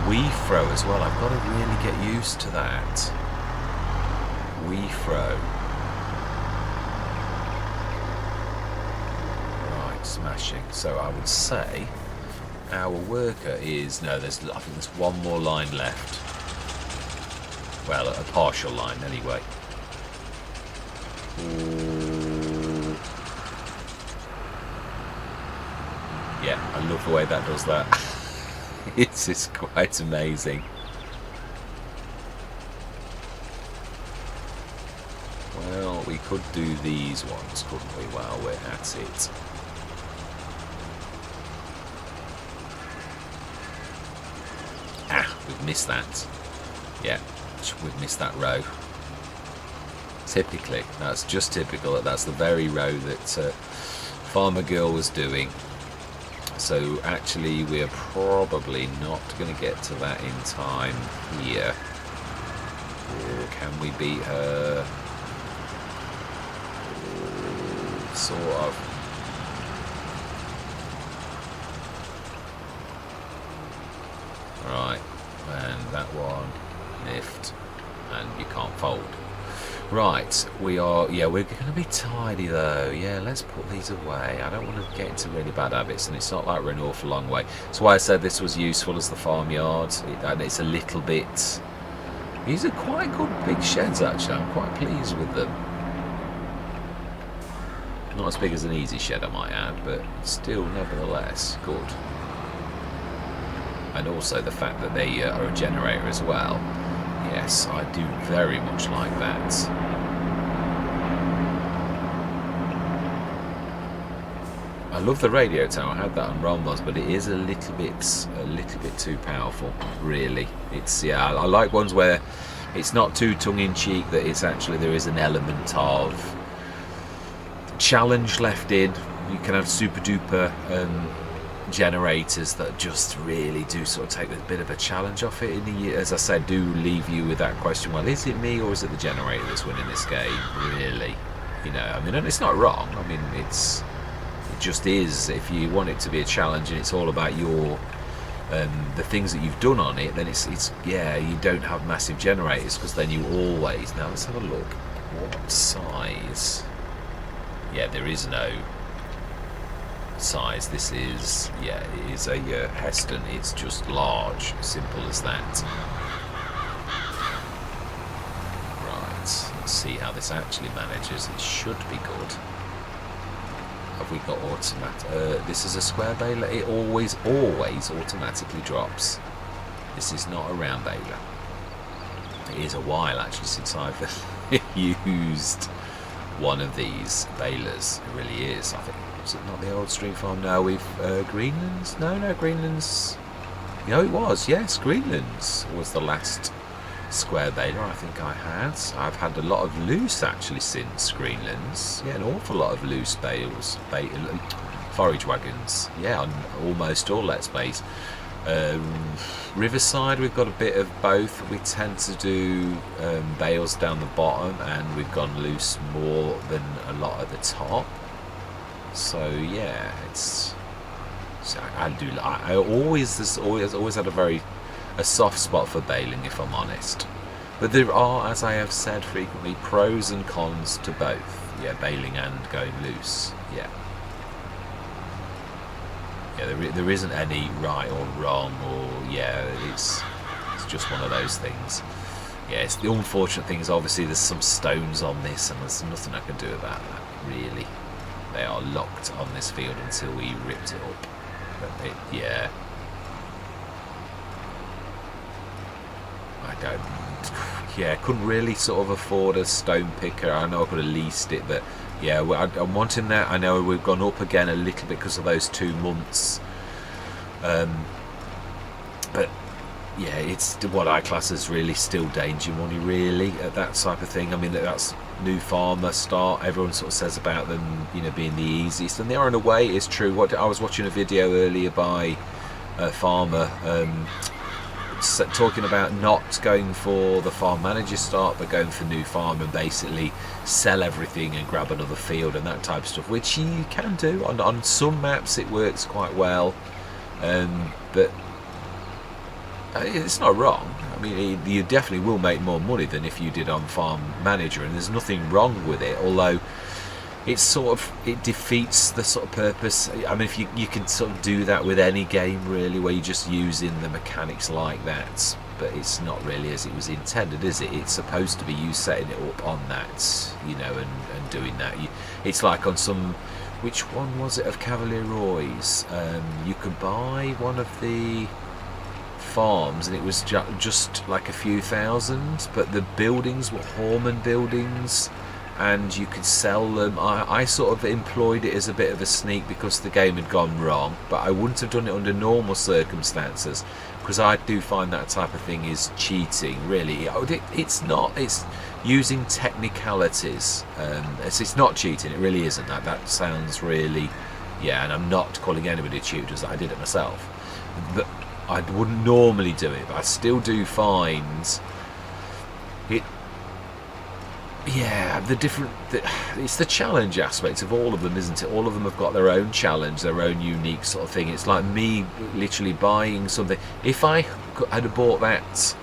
WeFro as well. I've got to really get used to that. WeFro. Right, smashing. So I would say our worker is... No, I think there's one more line left. Well, a partial line anyway. Ooh. Yeah, I love the way that does that. It's just quite amazing. Well, we could do these ones, couldn't we, while we're at it? We've missed that. Yeah, we've missed that row. typically. That's just typical. That's the very row that Farmer Girl was doing. So actually we're probably not going to get to that in time here. Or can we beat her? Sort of. Right, and that one lift, and you can't fold. Right, we're going to be tidy though. Yeah, let's put these away. I don't want to get into really bad habits, and it's not like we're an awful long way. That's why I said this was useful as the farmyard, and it's a little bit. These are quite good big sheds actually. I'm quite pleased with them. Not as big as an easy shed, I might add, but still, nevertheless, good. And also the fact that they are a generator as well. Yes, I do very much like that. I love the radio tower. I had that on Romulus, but it is a little bit too powerful, really. It's I like ones where it's not too tongue-in-cheek. That it's actually there is an element of challenge left in. You can have super duper generators that just really do sort of take a bit of a challenge off it. As I said, do leave you with that question: well, is it me or is it the generator that's winning this game? Really, you know. I mean, and it's not wrong. I mean, it just is. If you want it to be a challenge and it's all about your the things that you've done on it, then it's you don't have massive generators, because then you always. Now let's have a look. What size? Yeah, there is no size. This is it is a Heston. It's just large, simple as that. Right, let's see how this actually manages. It should be good. Have we got automatic? This is a square baler. It always automatically drops. This is not a round baler. It is a while actually since I've used one of these balers. It really is. I think. Was it not the old Stream Farm? No, we've Greenlands. No, Greenlands. No, it was. Yes, Greenlands was the last square baler I think I had. I've had a lot of loose actually since Greenlands. Yeah, an awful lot of loose bales, forage wagons. Yeah, on almost all Let's Plays. Riverside, we've got a bit of both. We tend to do bales down the bottom, and we've gone loose more than a lot at the top. So yeah, I always had a soft spot for baling, if I'm honest. But there are, as I have said frequently, pros and cons to both. Yeah, baling and going loose. Yeah. Yeah, there isn't any right or wrong, or it's just one of those things. Yeah, it's the unfortunate thing is obviously there's some stones on this, and there's nothing I can do about that, really. They are locked on this field until we ripped it up. But couldn't really sort of afford a stone picker. I know I could have leased it, but yeah, I'm wanting that. I know we've gone up again a little bit because of those 2 months. But yeah, it's what I class as really still danger money, really, at that type of thing. I mean, that's new farmer start. Everyone sort of says about them, being the easiest, and they are in a way. It's true. I was watching a video earlier by a farmer talking about not going for the farm manager start, but going for new farm and basically sell everything and grab another field and that type of stuff, which you can do on some maps. It works quite well, but it's not wrong. I mean, you definitely will make more money than if you did on Farm Manager, and there's nothing wrong with it, although it defeats the sort of purpose. I mean, if you can sort of do that with any game, really, where you're just using the mechanics like that, but it's not really as it was intended, is it? It's supposed to be you setting it up on that, and doing that. It's like on some... Which one was it of Cavalier Roy's? You could buy one of the farms, and it was just like a few thousand, but the buildings were Horman buildings, and you could sell them. I sort of employed it as a bit of a sneak because the game had gone wrong, but I wouldn't have done it under normal circumstances. because I do find that type of thing is cheating. Really, it's not. It's using technicalities. It's not cheating. It really isn't. That sounds really, yeah. And I'm not calling anybody a cheater, just that I did it myself. But I wouldn't normally do it, but I still do find it. Yeah, it's the challenge aspect of all of them, isn't it? All of them have got their own challenge, their own unique sort of thing. It's like me literally buying something. If I had bought that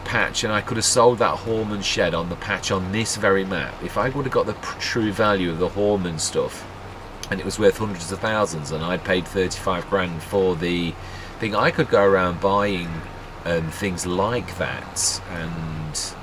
patch and I could have sold that Horman shed on the patch on this very map, if I would have got the true value of the Horman stuff and it was worth hundreds of thousands and I'd paid 35 grand for the thing, I could go around buying things like that and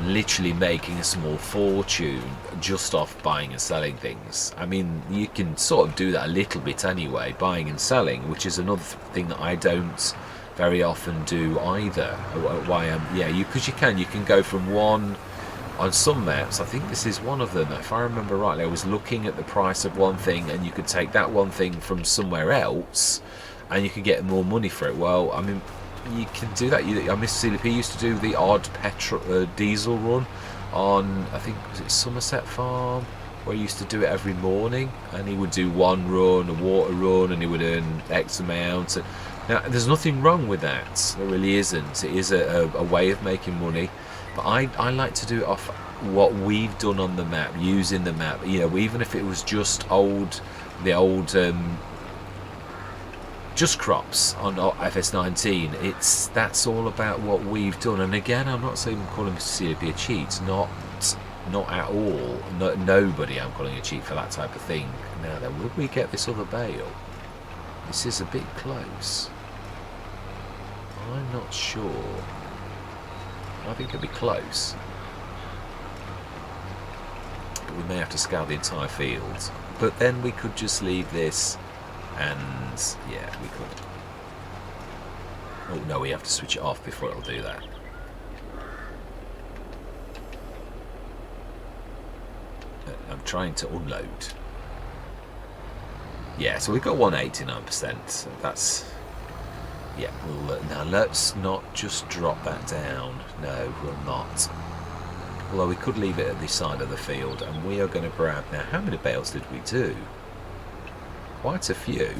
literally making a small fortune just off buying and selling things. I mean, you can sort of do that a little bit anyway, buying and selling, which is another thing that I don't very often do either. Because you can go from one, on some maps, I think this is one of them, if I remember rightly, I was looking at the price of one thing and you could take that one thing from somewhere else and you could get more money for it. Well, I mean, you can do that. Mr. CDP used to do the odd diesel run on, I think, was it Somerset Farm, where he used to do it every morning, and he would do one run, a water run, and he would earn X amount. Now, there's nothing wrong with that. There really isn't. It is a way of making money, but I like to do it off what we've done on the map, using the map. You know, even if it was just the old just crops on FS19, that's all about what we've done. And again, I'm not saying I'm calling Mr. CDP a cheat, not at all. Nobody I'm calling a cheat for that type of thing. Now then, would we get this other bale? This is a bit close. I'm not sure. I think it'll be close, but we may have to scout the entire field. But then we could just leave this. And yeah, we could. Oh no, we have to switch it off before it'll do that. I'm trying to unload. Yeah, so we've got 189%. That's, yeah. Now let's not just drop that down. No, we'll not. Although we could leave it at the side of the field, and we are going to grab. Now, how many bales did we do? Quite a few.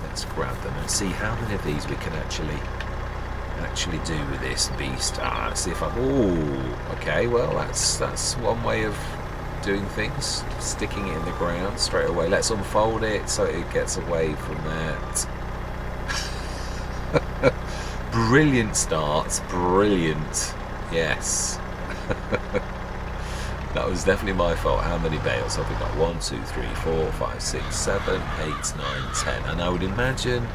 Let's grab them and see how many of these we can actually do with this beast. Let's see if I. Oh, okay. Well, that's one way of doing things. Sticking it in the ground straight away. Let's unfold it so it gets away from that. Brilliant start. Brilliant. Yes. That was definitely my fault. How many bales have we got? 1, 2, 3, 4, 5, 6, 7, 8, 9, 10. And I would imagine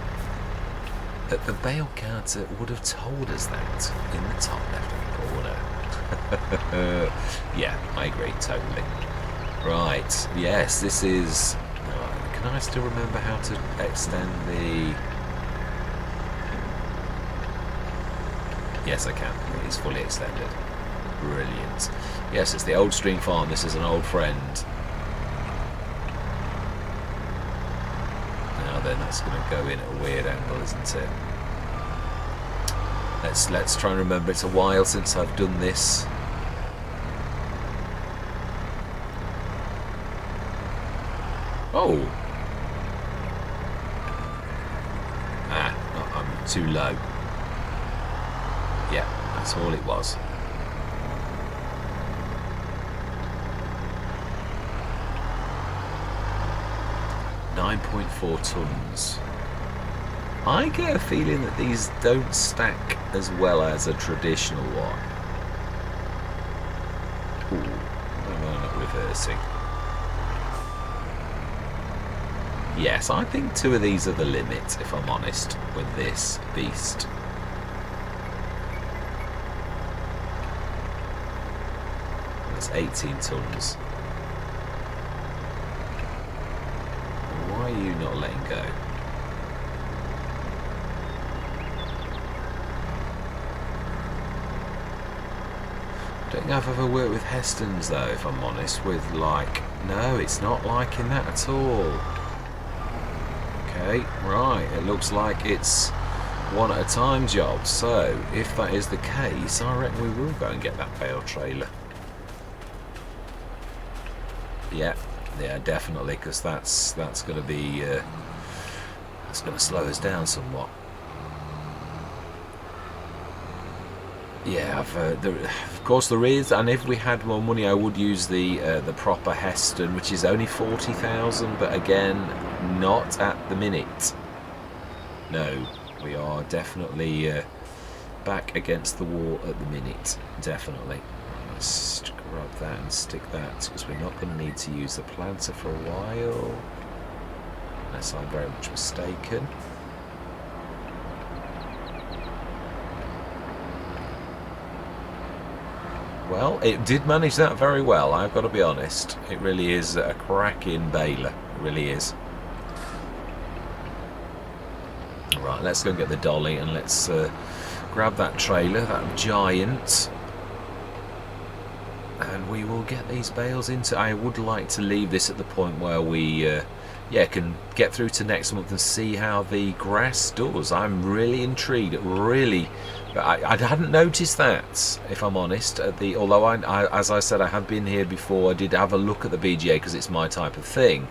that the bale counter would have told us that in the top left-hand corner. Yeah, I agree, totally. Right, yes, this is... can I still remember how to extend the... Yes, I can. It is fully extended. Brilliant. Yes, it's the Old Stream Farm. This is an old friend. Now then, that's going to go in at a weird angle, isn't it? Let's try and remember. It's a while since I've done this. Oh! I'm too low. Yeah, that's all it was. 9.4 tons. I get a feeling that these don't stack as well as a traditional one. Ooh, why am I not reversing? Yes, I think 2 of these are the limit, if I'm honest, with this beast. That's 18 tons. Why are you not letting go? I don't think I've ever worked with Hestons though, if I'm honest, with like... No, it's not liking that at all. Okay, right. It looks like it's one at a time job. So if that is the case, I reckon we will go and get that bale trailer. Yeah, definitely, because that's going to be that's going to slow us down somewhat. Yeah, of course there is, and if we had more money, I would use the proper Heston, which is only 40,000, but again, not at the minute. No, we are definitely back against the wall at the minute, definitely. Let's grab that and stick that, because we're not going to need to use the planter for a while, unless I'm very much mistaken. Well, it did manage that very well, I've got to be honest. It really is a cracking baler, it really is. Right, let's go get the dolly and let's grab that trailer, that giant, and we will get these bales into. I would like to leave this at the point where we can get through to next month and see how the grass does. I'm really intrigued, really. I hadn't noticed that, if I'm honest. Although I, as I said, I have been here before. I did have a look at the BGA because it's my type of thing.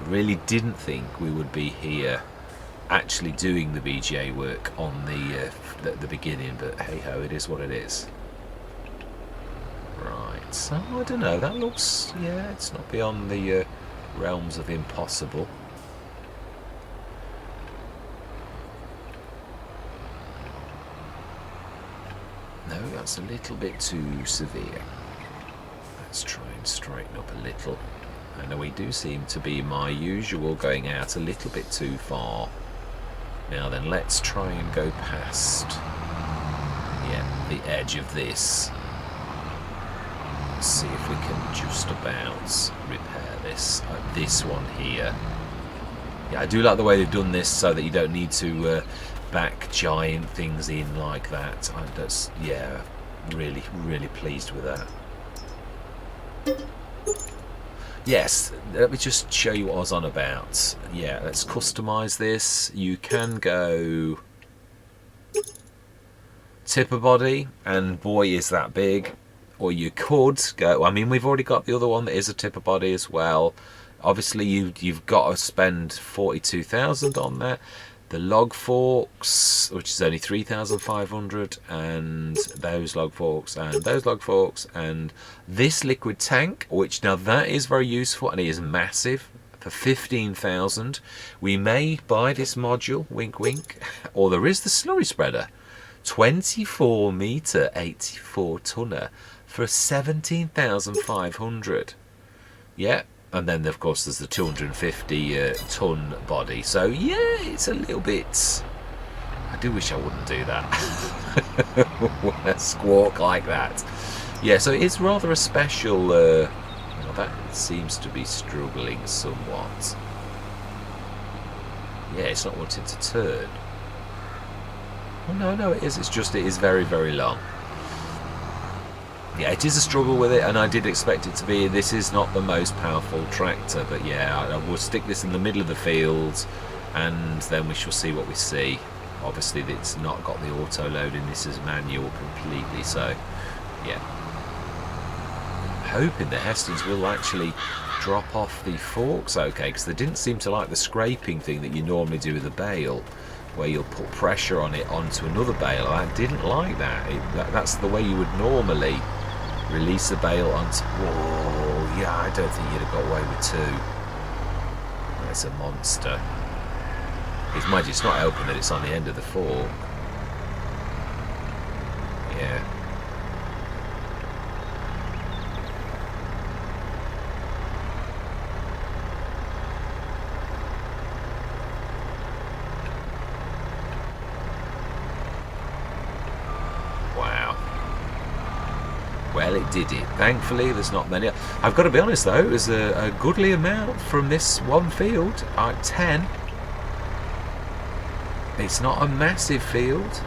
I really didn't think we would be here actually doing the BGA work on the beginning, but hey ho, it is what it is. Right, so I don't know, that looks, yeah, it's not beyond the realms of impossible. No, that's a little bit too severe. Let's try and straighten up a little. I know we do seem to be my usual, going out a little bit too far. Now then, let's try and go past, the edge of this. Let's see if we can just about repair this. This one here. Yeah, I do like the way they've done this so that you don't need to back giant things in like that. Yeah, really, really pleased with that. Yes, let me just show you what I was on about. Yeah, let's customize this. You can go tipper body, and boy is that big. Or you could go, I mean, we've already got the other one that is a tipper body as well. Obviously you've got to spend 42,000 on that. The log forks, which is only 3,500, and those log forks, and those log forks, and this liquid tank, which now that is very useful, and it is massive, for 15,000. We may buy this module, wink wink, or there is the slurry spreader, 24 meter 84 tonner for 17,500. Yeah. And then, of course, there's the 250 ton body. So, yeah, it's a little bit... I do wish I wouldn't do that. A squawk like that. Yeah, so it's rather a special... well, that seems to be struggling somewhat. Yeah, it's not wanting to turn. Oh, no, it is. It's just, it is very, very long. Yeah, it is a struggle with it, and I did expect it to be. This is not the most powerful tractor, but yeah, I will stick this in the middle of the field, and then we shall see what we see. Obviously, it's not got the auto loading. This is manual completely, so yeah. Hoping the Hestons will actually drop off the forks okay, because they didn't seem to like the scraping thing that you normally do with a bale, where you'll put pressure on it onto another bale. I didn't like that. That's the way you would normally release a bale onto... Whoa, yeah, I don't think you'd have got away with two. That's a monster. It's mind you, it's not helping that it's on the end of the fork. Yeah. Well, it did it. Thankfully, there's not many. I've got to be honest, though, there's a goodly amount from this one field. 10. It's not a massive field.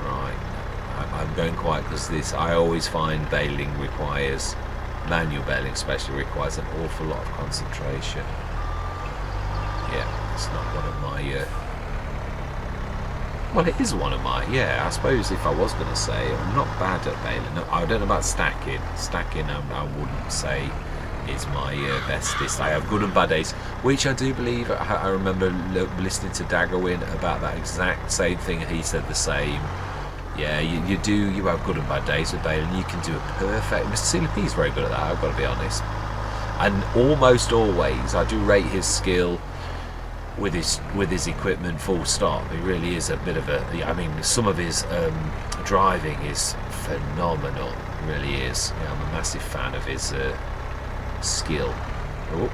Right. I'm going quiet because this, I always find baling requires Manual baling especially requires an awful lot of concentration. Yeah, it's not one of my... well, it is one of my... yeah, I suppose if I was going to say, I'm not bad at baling. No, I don't know about stacking. Stacking, I wouldn't say is my bestest. I have good and bad days, which I do believe. I remember listening to Daggerwin about that exact same thing. He said the same. Yeah, you have good and bad days with baling. You can do it perfect. Mr. CLP is very good at that, I've got to be honest. And almost always, I do rate his skill with his equipment, full stop. He really is a bit of a... I mean, some of his driving is phenomenal. It really is. Yeah, I'm a massive fan of his skill. Oh,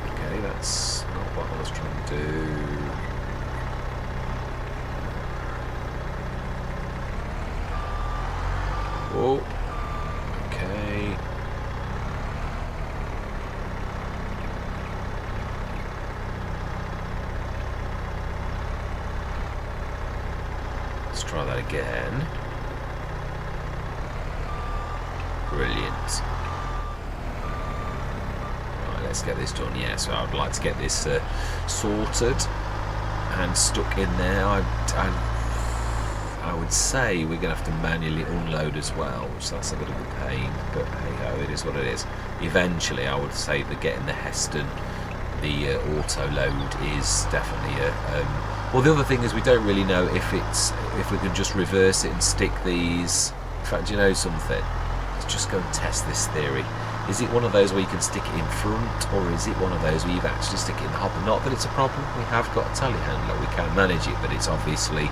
okay, that's not what I was trying to do. Oh, okay. Let's try that again. Brilliant. Right, let's get this done. Yeah, so I'd like to get this sorted and stuck in there. I would say we're going to have to manually unload as well, which that's a bit of a pain, but hey ho, it is what it is. Eventually, I would say that getting the Heston, the auto load, is definitely a... well, the other thing is we don't really know if we can just reverse it and stick these... In fact, do you know something? Let's just go and test this theory. Is it one of those where you can stick it in front, or is it one of those where you actually stick it in the hopper? Not that it's a problem, we have got a telehandler, we can manage it, but it's obviously...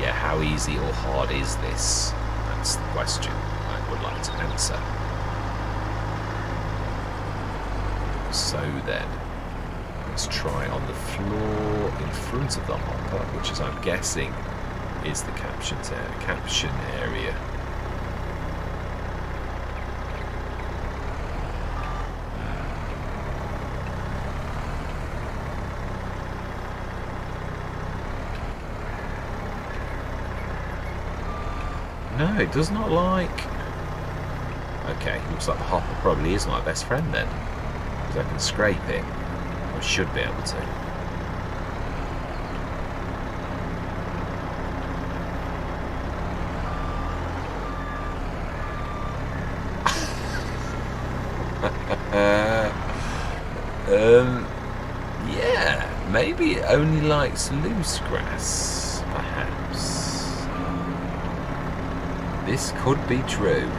yeah, how easy or hard is this? That's the question I would like to answer. So then, let's try on the floor in front of the hopper, which is, I'm guessing, is the caption area. No, it does not like... okay, looks like the hopper probably is my best friend then, because I can scrape it. I should be able to. Yeah, maybe it only likes loose grass, perhaps. This could be true.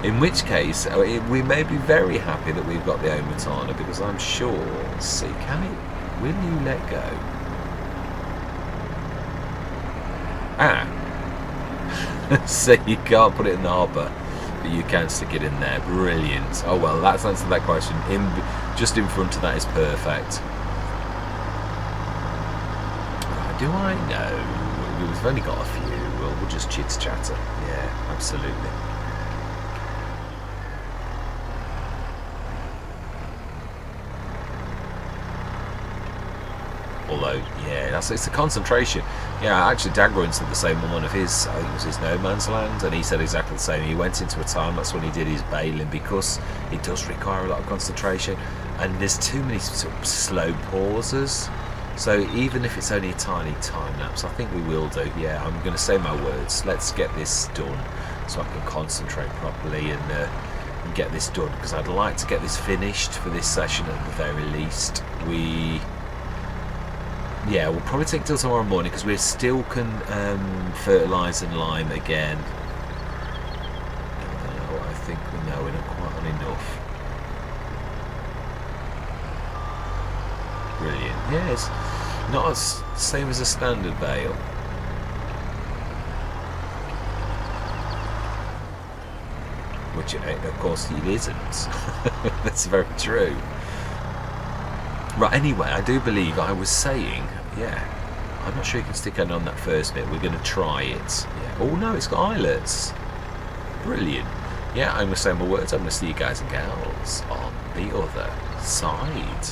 In which case, we may be very happy that we've got the Omatana, because I'm sure... let's see, can it... will you let go? Ah. So you can't put it in the hopper, but you can stick it in there. Brilliant. Oh well, that's answered that question. Just in front of that is perfect. Do I know? We've only got a few. We'll just chit-chatter. Yeah, absolutely. Although, yeah, it's the concentration. Yeah, actually, Daggerwin said the same on one of his, I think it was his No Man's Land, and he said exactly the same. He went into a time, that's when he did his baling, because it does require a lot of concentration, and there's too many sort of slow pauses. So even if it's only a tiny time lapse, I think we will do. Yeah, I'm going to say my words. Let's get this done so I can concentrate properly and get this done, because I'd like to get this finished for this session at the very least. Yeah, we'll probably take till tomorrow morning, because we still can fertilise and lime again. I think we know quite enough. Brilliant. Yes, not as same as a standard bale. Which, of course, it isn't. That's very true. Right, anyway, I do believe I was saying, yeah, I'm not sure you can stick it on that first bit. We're going to try it. Yeah. Oh, no, it's got eyelets. Brilliant. Yeah, I'm going to say my words. I'm going to see you guys and gals on the other side.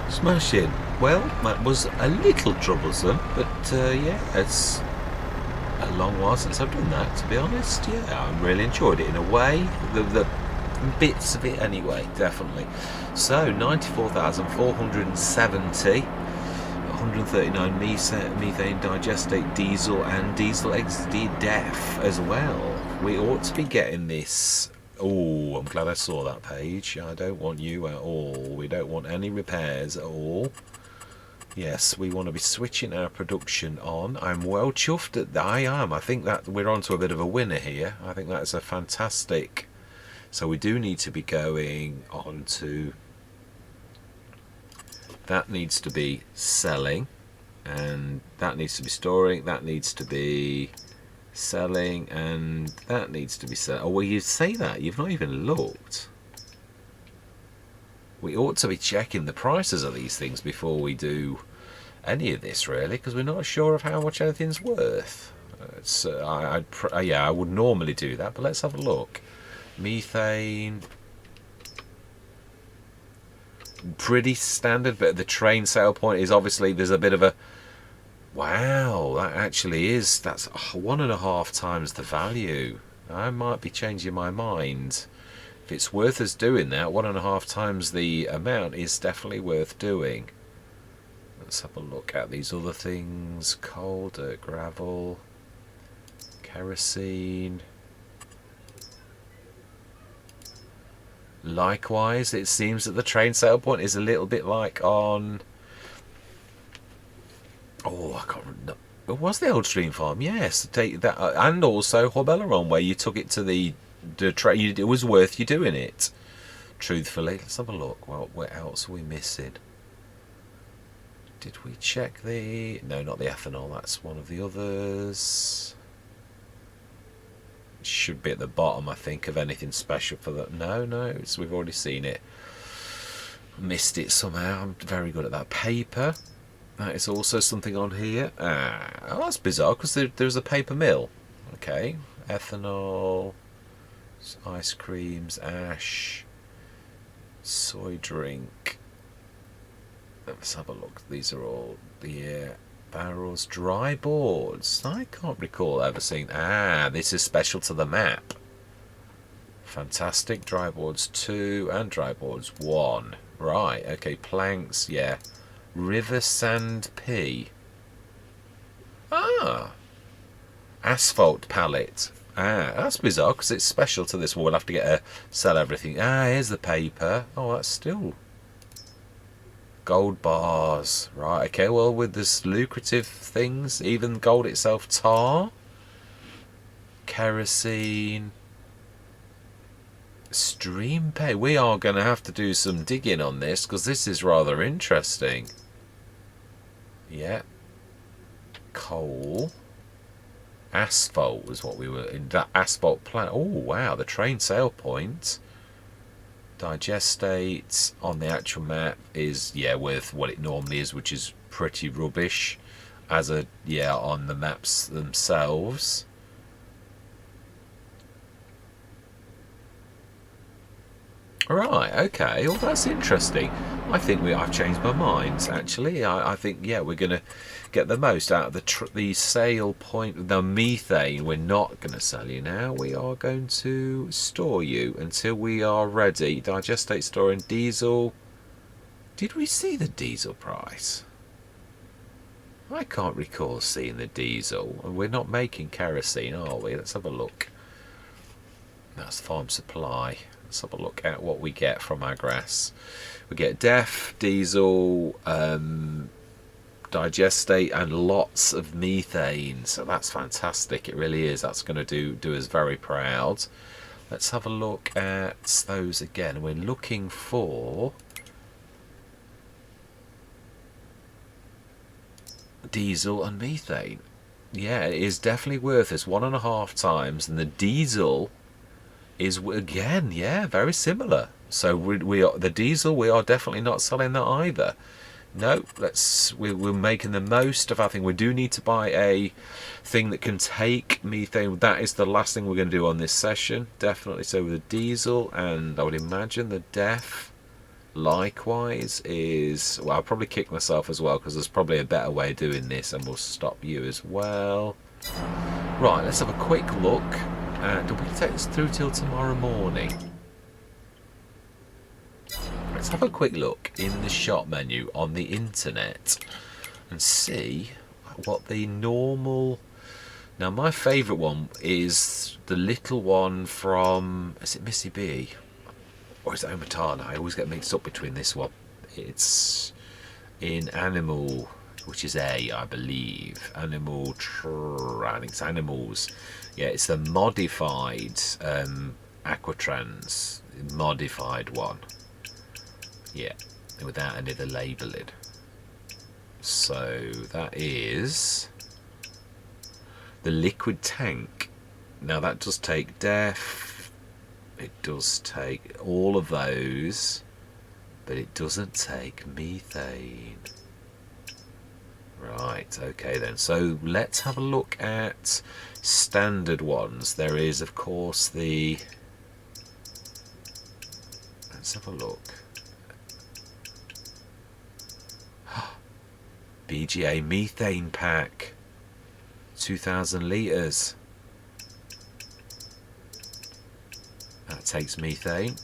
Smashing. Well, that was a little troublesome, but yeah, it's a long while since I've done that, to be honest. Yeah, I really enjoyed it in a way. The bits of it anyway, definitely. So 94,470, 139 methane digestate diesel and diesel XD def as well. We ought to be getting this. Oh, I'm glad I saw that page. I don't want you at all. We don't want any repairs at all. Yes, we want to be switching our production on. I'm well chuffed at that. I am. I think that we're on to a bit of a winner here. I think that's a fantastic. So we do need to be going on to. That needs to be selling, and that needs to be storing. That needs to be selling, and that needs to be selling. Oh, well, you say that. You've not even looked. We ought to be checking the prices of these things before we do any of this, really, because we're not sure of how much anything's worth. Yeah, I would normally do that, but let's have a look. Methane, pretty standard, but the train sale point is obviously there's a bit of a. Wow, that actually is. That's 1.5 times the value. I might be changing my mind. If it's worth us doing that, 1.5 times the amount is definitely worth doing. Let's have a look at these other things. Coal, dirt, gravel, kerosene. Likewise, it seems that the train sale point is a little bit like on. Oh, I can't remember. It was the old Stream Farm, yes. Take that, and also Hobeleron, where you took it to the train. It was worth you doing it. Truthfully, let's have a look. Well, what else are we missing? Did we check the? No, not the ethanol. That's one of the others. It should be at the bottom, I think, of anything special for that. No, we've already seen it. Missed it somehow. I'm very good at that. Paper. That is also something on here. Oh, that's bizarre because there's a paper mill. Okay, ethanol, ice creams, ash, soy drink. Let's have a look. These are all the barrels, dry boards. I can't recall ever seeing. This is special to the map. Fantastic. Dry boards 2 and dry boards 1. Right. Okay. Planks. Yeah. River Sand P. Asphalt pallet. That's bizarre because it's special to this. We'll have to sell everything. Here's the paper. Oh, that's still gold bars. Right. Okay. Well, with this lucrative things, even gold itself, tar, kerosene, stream pay. We are going to have to do some digging on this because this is rather interesting. Yeah. Coal. Asphalt was what we were in. That asphalt plant. Oh, wow. The train sale point. Digestate on the actual map is, worth what it normally is, which is pretty rubbish. On the maps themselves. Right, okay. Well, that's interesting. I think I've changed my mind, actually. I think, we're going to get the most out of the sale point. The methane, we're not going to sell you now. We are going to store you until we are ready. Digestate, storing diesel. Did we see the diesel price? I can't recall seeing the diesel. We're not making kerosene, are we? Let's have a look. That's farm supply. Let's have a look at what we get from our grass. We get DEF, diesel, digestate, and lots of methane. So that's fantastic. It really is. That's going to do us very proud. Let's have a look at those again. We're looking for diesel and methane. Yeah, it is definitely worth us 1.5 times, and the diesel is again, very similar. So the diesel, we are definitely not selling that either. No, we're making the most of our thing. We do need to buy a thing that can take methane. That is the last thing we're going to do on this session, definitely. So with the diesel, and I would imagine the DEF likewise is, well, I'll probably kick myself as well, because there's probably a better way of doing this, and we'll stop you as well. Right, let's have a quick look. Do we take this through till tomorrow morning? Let's have a quick look in the shop menu on the internet and see what the normal... Now, my favourite one is the little one from... Is it Missy B? Or is it Omatana? I always get mixed up between this one. It's in Animal, which is A, I believe. I think it's Animals. Yeah, it's the modified Aquatrans. Modified one. Yeah, without any of the labelling. So, that is... the liquid tank. Now that does take DEF, it does take all of those, but it doesn't take methane. Right, okay then. So let's have a look at standard ones. There is, of course, the... Let's have a look. BGA methane pack. 2,000 litres. That takes methane.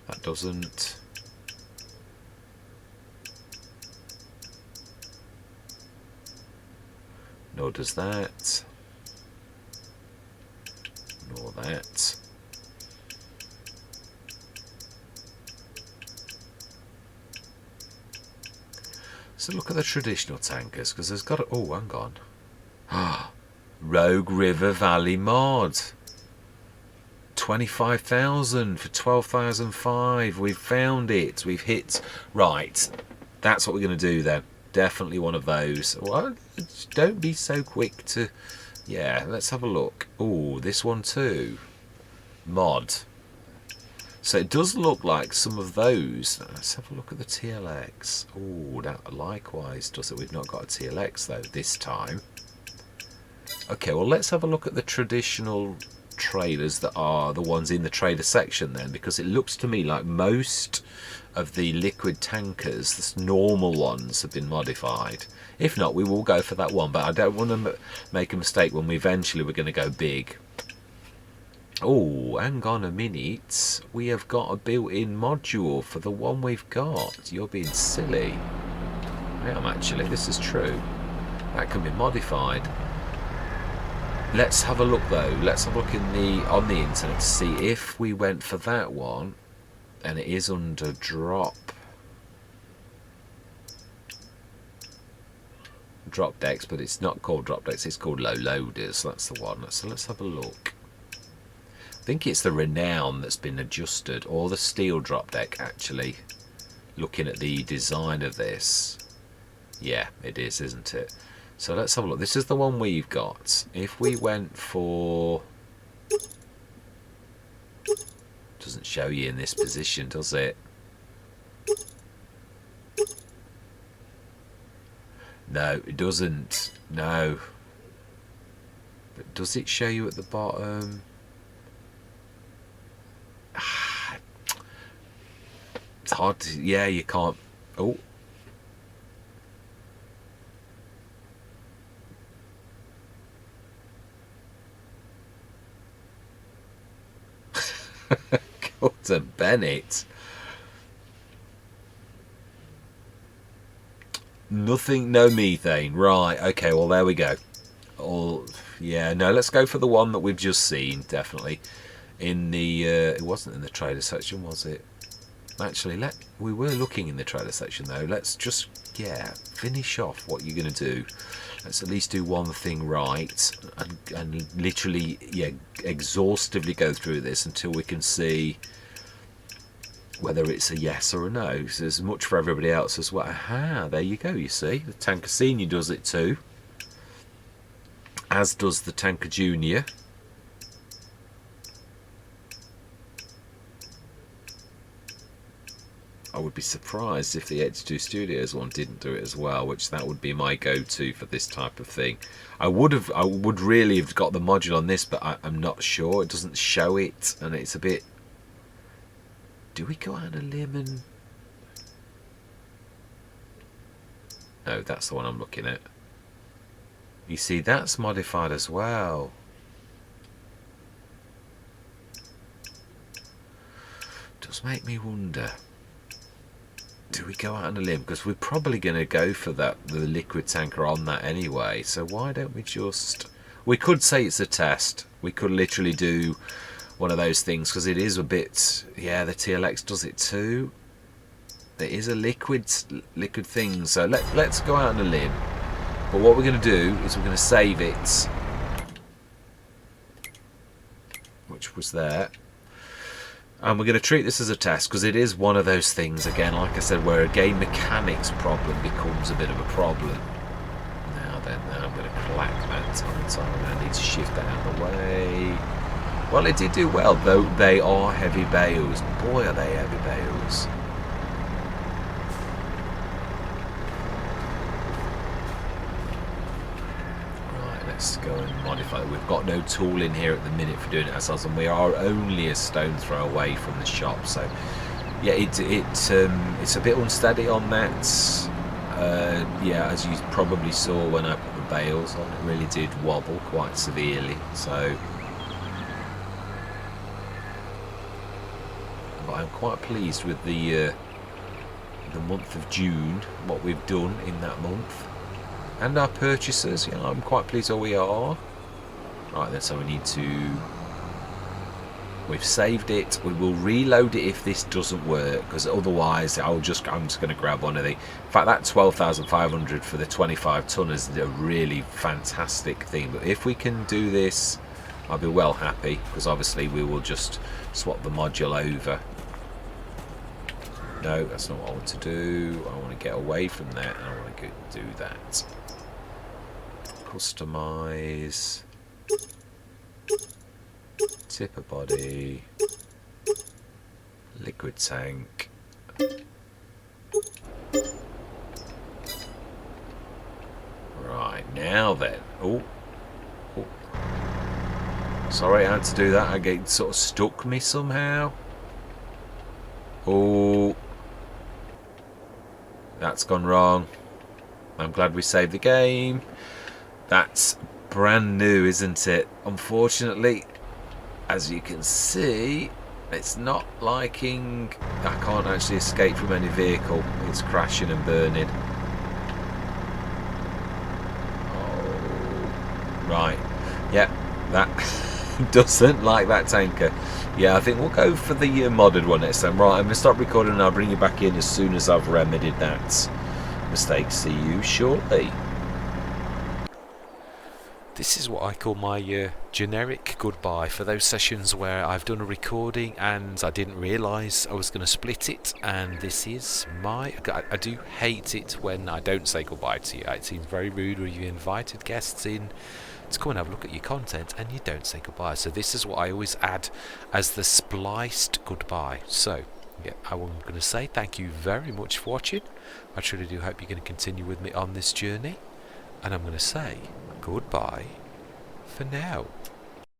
That doesn't. Nor does that. Nor that. So look at the traditional tankers, because there's got... Oh, hang on. Rogue River Valley mod. 25,000 for 12,005. We've found it. We've hit... Right. That's what we're going to do then. Definitely one of those. Well, don't be so quick to... Yeah, let's have a look. Oh, this one too. Mod. So it does look like some of those. Let's have a look at the TLX. Oh, that likewise does it. We've not got a TLX though this time. Okay, well let's have a look at the traditional trailers that are the ones in the trader section then, because it looks to me like most of the liquid tankers, the normal ones, have been modified. If not, we will go for that one, but I don't want to make a mistake when we're going to go big. Oh, hang on a minute. We have got a built-in module for the one we've got. You're being silly. I am actually. This is true. That can be modified. Let's have a look though. Let's have a look on the internet to see if we went for that one, and it is under drop decks, but it's not called drop decks. It's called low loaders. That's the one. So let's have a look. I think it's the Renown that's been adjusted, or the steel drop deck actually, looking at the design of this. Yeah, it is, isn't it? So let's have a look. This is the one we've got. If we went for... Doesn't show you in this position, does it? No, it doesn't. No. But does it show you at the bottom? It's hard to... Yeah, you can't... Oh. Gordon Bennett. Nothing, no methane. Right, okay, well there we go. Yeah, no, let's go for the one that we've just seen, definitely. In the, it wasn't in the trader section, was it? Actually, we were looking in the trader section though. Let's just, yeah, finish off what you're going to do. Let's at least do one thing right, and literally, yeah, exhaustively go through this until we can see whether it's a yes or a no. So there's much for everybody else as well. Aha, there you go, you see. The Tanker Senior does it too, as does the Tanker Junior. I would be surprised if the H2 Studios one didn't do it as well, which that would be my go-to for this type of thing. I would really have got the module on this, but I'm not sure. It doesn't show it, and it's a bit do we go out on a limb and... No, that's the one I'm looking at. You see, that's modified as well. Does make me wonder. Do we go out on a limb? Because we're probably going to go for the liquid tanker on that anyway. So why don't we just... We could say it's a test. We could literally do one of those things because it is a bit... Yeah, the TLX does it too. There is a liquid thing. So let's go out on a limb. But what we're going to do is we're going to save it. Which was there. And we're going to treat this as a test because it is one of those things, again, like I said, where a game mechanics problem becomes a bit of a problem. Now I'm going to clack that on time. I need to shift that out of the way. Well, it did do well, though they are heavy bales. Boy, are they heavy bales. Let's go and modify it. We've got no tool in here at the minute for doing it ourselves, and we are only a stone's throw away from the shop. So, yeah, it's a bit unsteady on that. Yeah, as you probably saw when I put the bales on, it really did wobble quite severely. So, but I'm quite pleased with the month of June, what we've done in that month. And our purchases, I'm quite pleased where we are. Right then, so we need to... We've saved it. We will reload it if this doesn't work, because otherwise I'm just going to grab one of the... In fact, that 12,500 for the 25 ton is a really fantastic thing. But if we can do this, I'll be well happy, because obviously we will just swap the module over. No, that's not what I want to do. I want to get away from that, and I want to do that. Customize, tipper body, liquid tank. Right, now then. Oh. Sorry, I had to do that. It sort of stuck me somehow. Oh. That's gone wrong. I'm glad we saved the game. That's brand new, isn't it? Unfortunately, as you can see, it's not liking... I can't actually escape from any vehicle. It's crashing and burning. Oh. Right. Yep, that doesn't like that tanker. Yeah, I think we'll go for the modded one next time. Right, I'm going to stop recording and I'll bring you back in as soon as I've remedied that mistake. See you shortly.
This is what I call my generic goodbye for those sessions where I've done a recording and I didn't realise I was going to split it, and this is my... I do hate it when I don't say goodbye to you. It seems very rude when you've invited guests in to come and have a look at your content and you don't say goodbye. So this is what I always add as the spliced goodbye. So yeah, I'm going to say thank you very much for watching. I truly do hope you're going to continue with me on this journey, and I'm going to say goodbye for now.